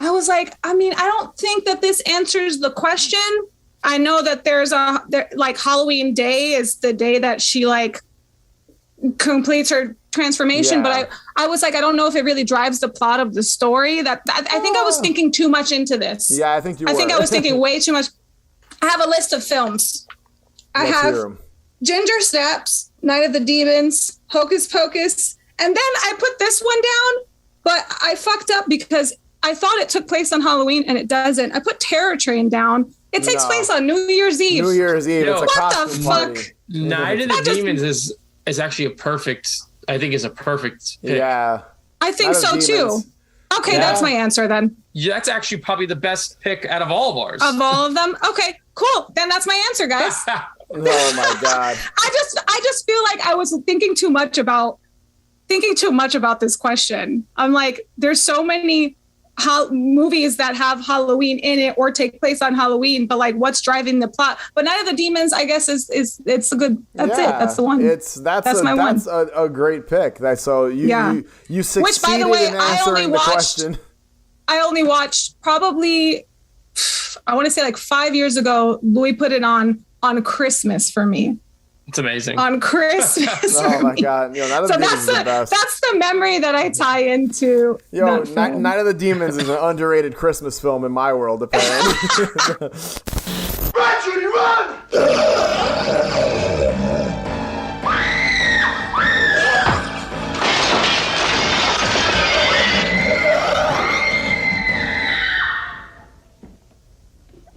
I mean, I don't think that this answers the question. I know that there's Halloween Day is the day that she completes her transformation, but I was like, I don't know if it really drives the plot of the story. I think I was thinking too much into this. Yeah, I think I was thinking way too much. I have a list of films. I have Ginger Snaps, Night of the Demons, Hocus Pocus, and then I put this one down, but I fucked up because I thought it took place on Halloween and it doesn't. I put Terror Train down. It takes place on New Year's Eve. New Year's Eve. Yo, it's a what the fuck? Party. Night of the Demons is actually a perfect pick. Yeah. I think so too. Okay, that's my answer then. Yeah, that's actually probably the best pick out of all of ours. Of all of them? Okay, cool. Then that's my answer, guys. Oh my God. I just feel like I was thinking too much about this question. I'm like, there's so many movies that have Halloween in it or take place on Halloween, but what's driving the plot? But Night of the Demons, I guess, is it's a good. That's it. That's the one. That's a great pick. So you succeeded Which, by the way, in answering the question. I only watched probably, I want to say 5 years ago. Louis put it on Christmas for me. It's amazing. On Christmas. Oh my God. So that's the memory that I tie into. Yo, Night of the Demons is an underrated Christmas film in my world, apparently. Run, Judy, run!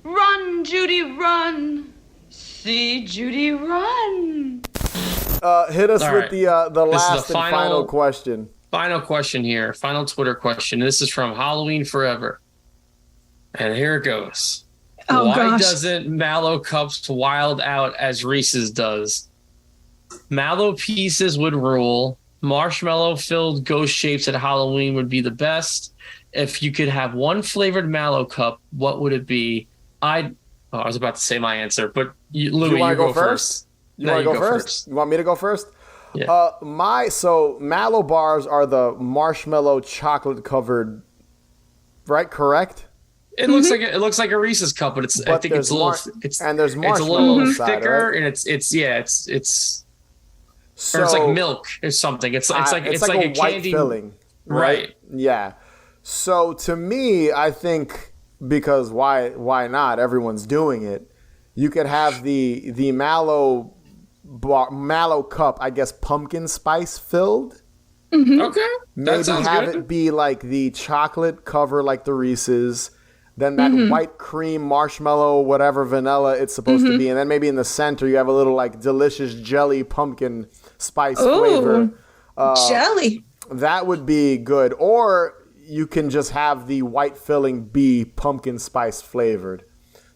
Run, Judy, run. See Judy run. Hit us All with right. the last and final question. Final question here. Final Twitter question. This is from Halloween Forever. And here it goes. Oh, Why gosh. doesn't Mallow Cups wild out as Reese's does? Mallow pieces would rule. Marshmallow-filled ghost shapes at Halloween would be the best. If you could have one flavored Mallow Cup, what would it be? I was about to say my answer, but Louis, you go first. You want to go first? You want me to go first? Yeah. So Mallow bars are the marshmallow chocolate covered, right? Correct? It looks like a Reese's cup, but I think it's a little there's marshmallow inside, thicker, right? and it's or it's like milk or something. It's like a white candy filling, right? Yeah. So to me, I think because why not? Everyone's doing it. You could have the mallow cup, I guess, pumpkin spice filled. Mm-hmm. Okay, Maybe have it be like the chocolate cover, like the Reese's. Then that white cream, marshmallow, whatever vanilla it's supposed to be, and then maybe in the center you have a little like delicious jelly pumpkin spice flavor. Jelly. That would be good. Or you can just have the white filling be pumpkin spice flavored.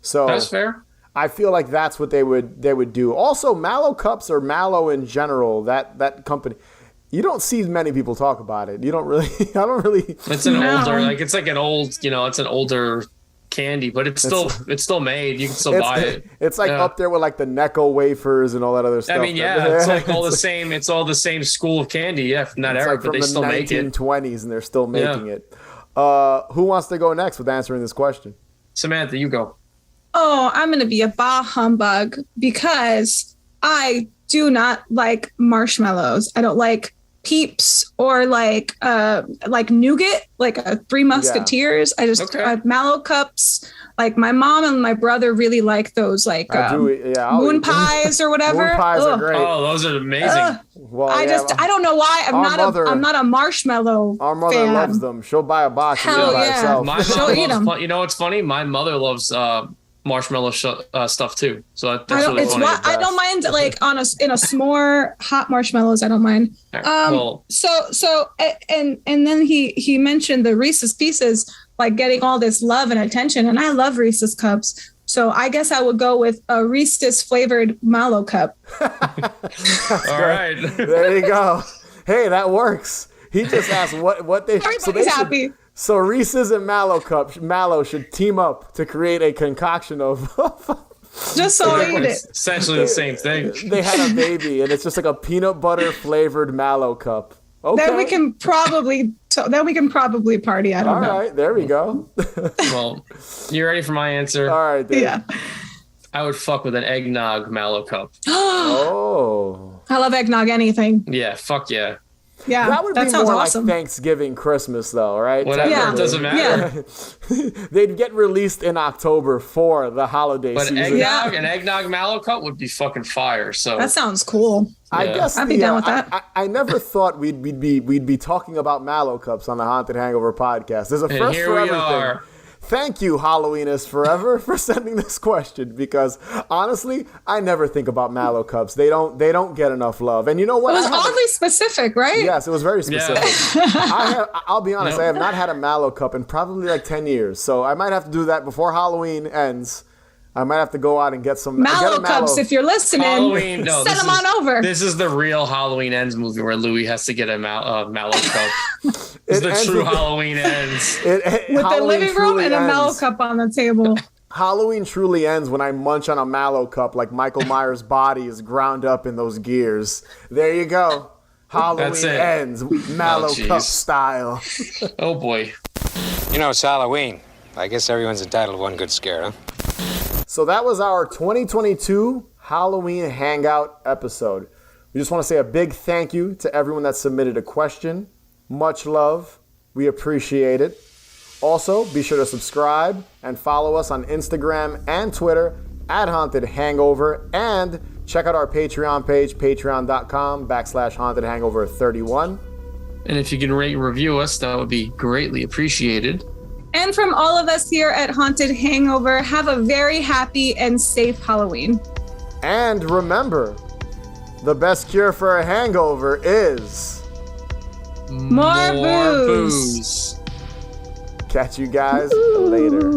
So that's fair. I feel like that's what they would do. Also, Mallow cups or Mallow in general, that company, you don't see many people talk about it. You don't really. I don't really. It's an older, like it's like an old, it's an older candy, but it's still made. You can still buy it. It's like up there with like the Necco wafers and all that other stuff. I mean, it's like all the same. It's all the same school of candy. Yeah, not ever, but they still make it. From the 1920s, and they're still making it. Who wants to go next with answering this question? Samantha, you go. Oh, I'm going to be a bah humbug because I do not like marshmallows. I don't like Peeps or like nougat, like Three Musketeers. I just Mallow cups. Like my mom and my brother really like those moon pies or whatever. Moon pies are great. Oh, those are amazing. Well, I don't know why I'm not a marshmallow. Our mother fan. loves them. She'll buy a box and eat by herself. My mother loves, you know what's funny? My mother loves marshmallow stuff too. So that's really funny. I don't mind like in a s'more hot marshmallows. I don't mind. So and then he mentioned the Reese's Pieces like getting all this love and attention, and I love Reese's cups. So I guess I would go with a Reese's flavored Mallow cup. All right, there you go. Hey, that works. He just asked what they. Everybody's happy. So Reese's and Mallow should team up to create a concoction of. Just so I eat it. Essentially the same thing. They had a baby, and it's just like a peanut butter flavored Mallow cup. Okay. Then we can probably party. I don't know. All right, there we go. Well, you ready for my answer? All right. Then. Yeah. I would fuck with an eggnog Mallow cup. Oh. I love eggnog. Anything. Yeah. Fuck yeah. Yeah, that would be sounds more awesome. like Thanksgiving, Christmas, though, right? Whatever, it doesn't matter. Yeah. They'd get released in October for the holiday season. An eggnog Mallow cup would be fucking fire. So that sounds cool. I guess I'd be down with that. I never thought we'd be talking about Mallow cups on the Haunted Hangover podcast. There's a first for everything. Are. Thank you, Halloweenists Forever, for sending this question because honestly, I never think about Mallow cups. They don't get enough love. And you know what? It was oddly specific, right? Yes, it was very specific. Yeah. I'll be honest, I have not had a Mallow cup in probably like 10 years. So I might have to do that before Halloween ends. I might have to go out and get some Mallow cups. If you're listening, send them on over. This is the real Halloween Ends movie where Louis has to get a Mallow cup. It's the true Halloween Ends. With the living room and a Mallow cup on the table. Halloween truly ends when I munch on a Mallow cup like Michael Myers' body is ground up in those gears. There you go. Halloween ends Mallow cup style. Oh boy. You know, it's Halloween. I guess everyone's entitled to one good scare, huh? So that was our 2022 Halloween Hangout episode. We just want to say a big thank you to everyone that submitted a question. Much love. We appreciate it. Also, be sure to subscribe and follow us on Instagram and Twitter at Haunted Hangover. And check out our Patreon page, patreon.com/HauntedHangover31. And if you can rate and review us, that would be greatly appreciated. And from all of us here at Haunted Hangover, have a very happy and safe Halloween. And remember, the best cure for a hangover is... More booze. Catch you guys later.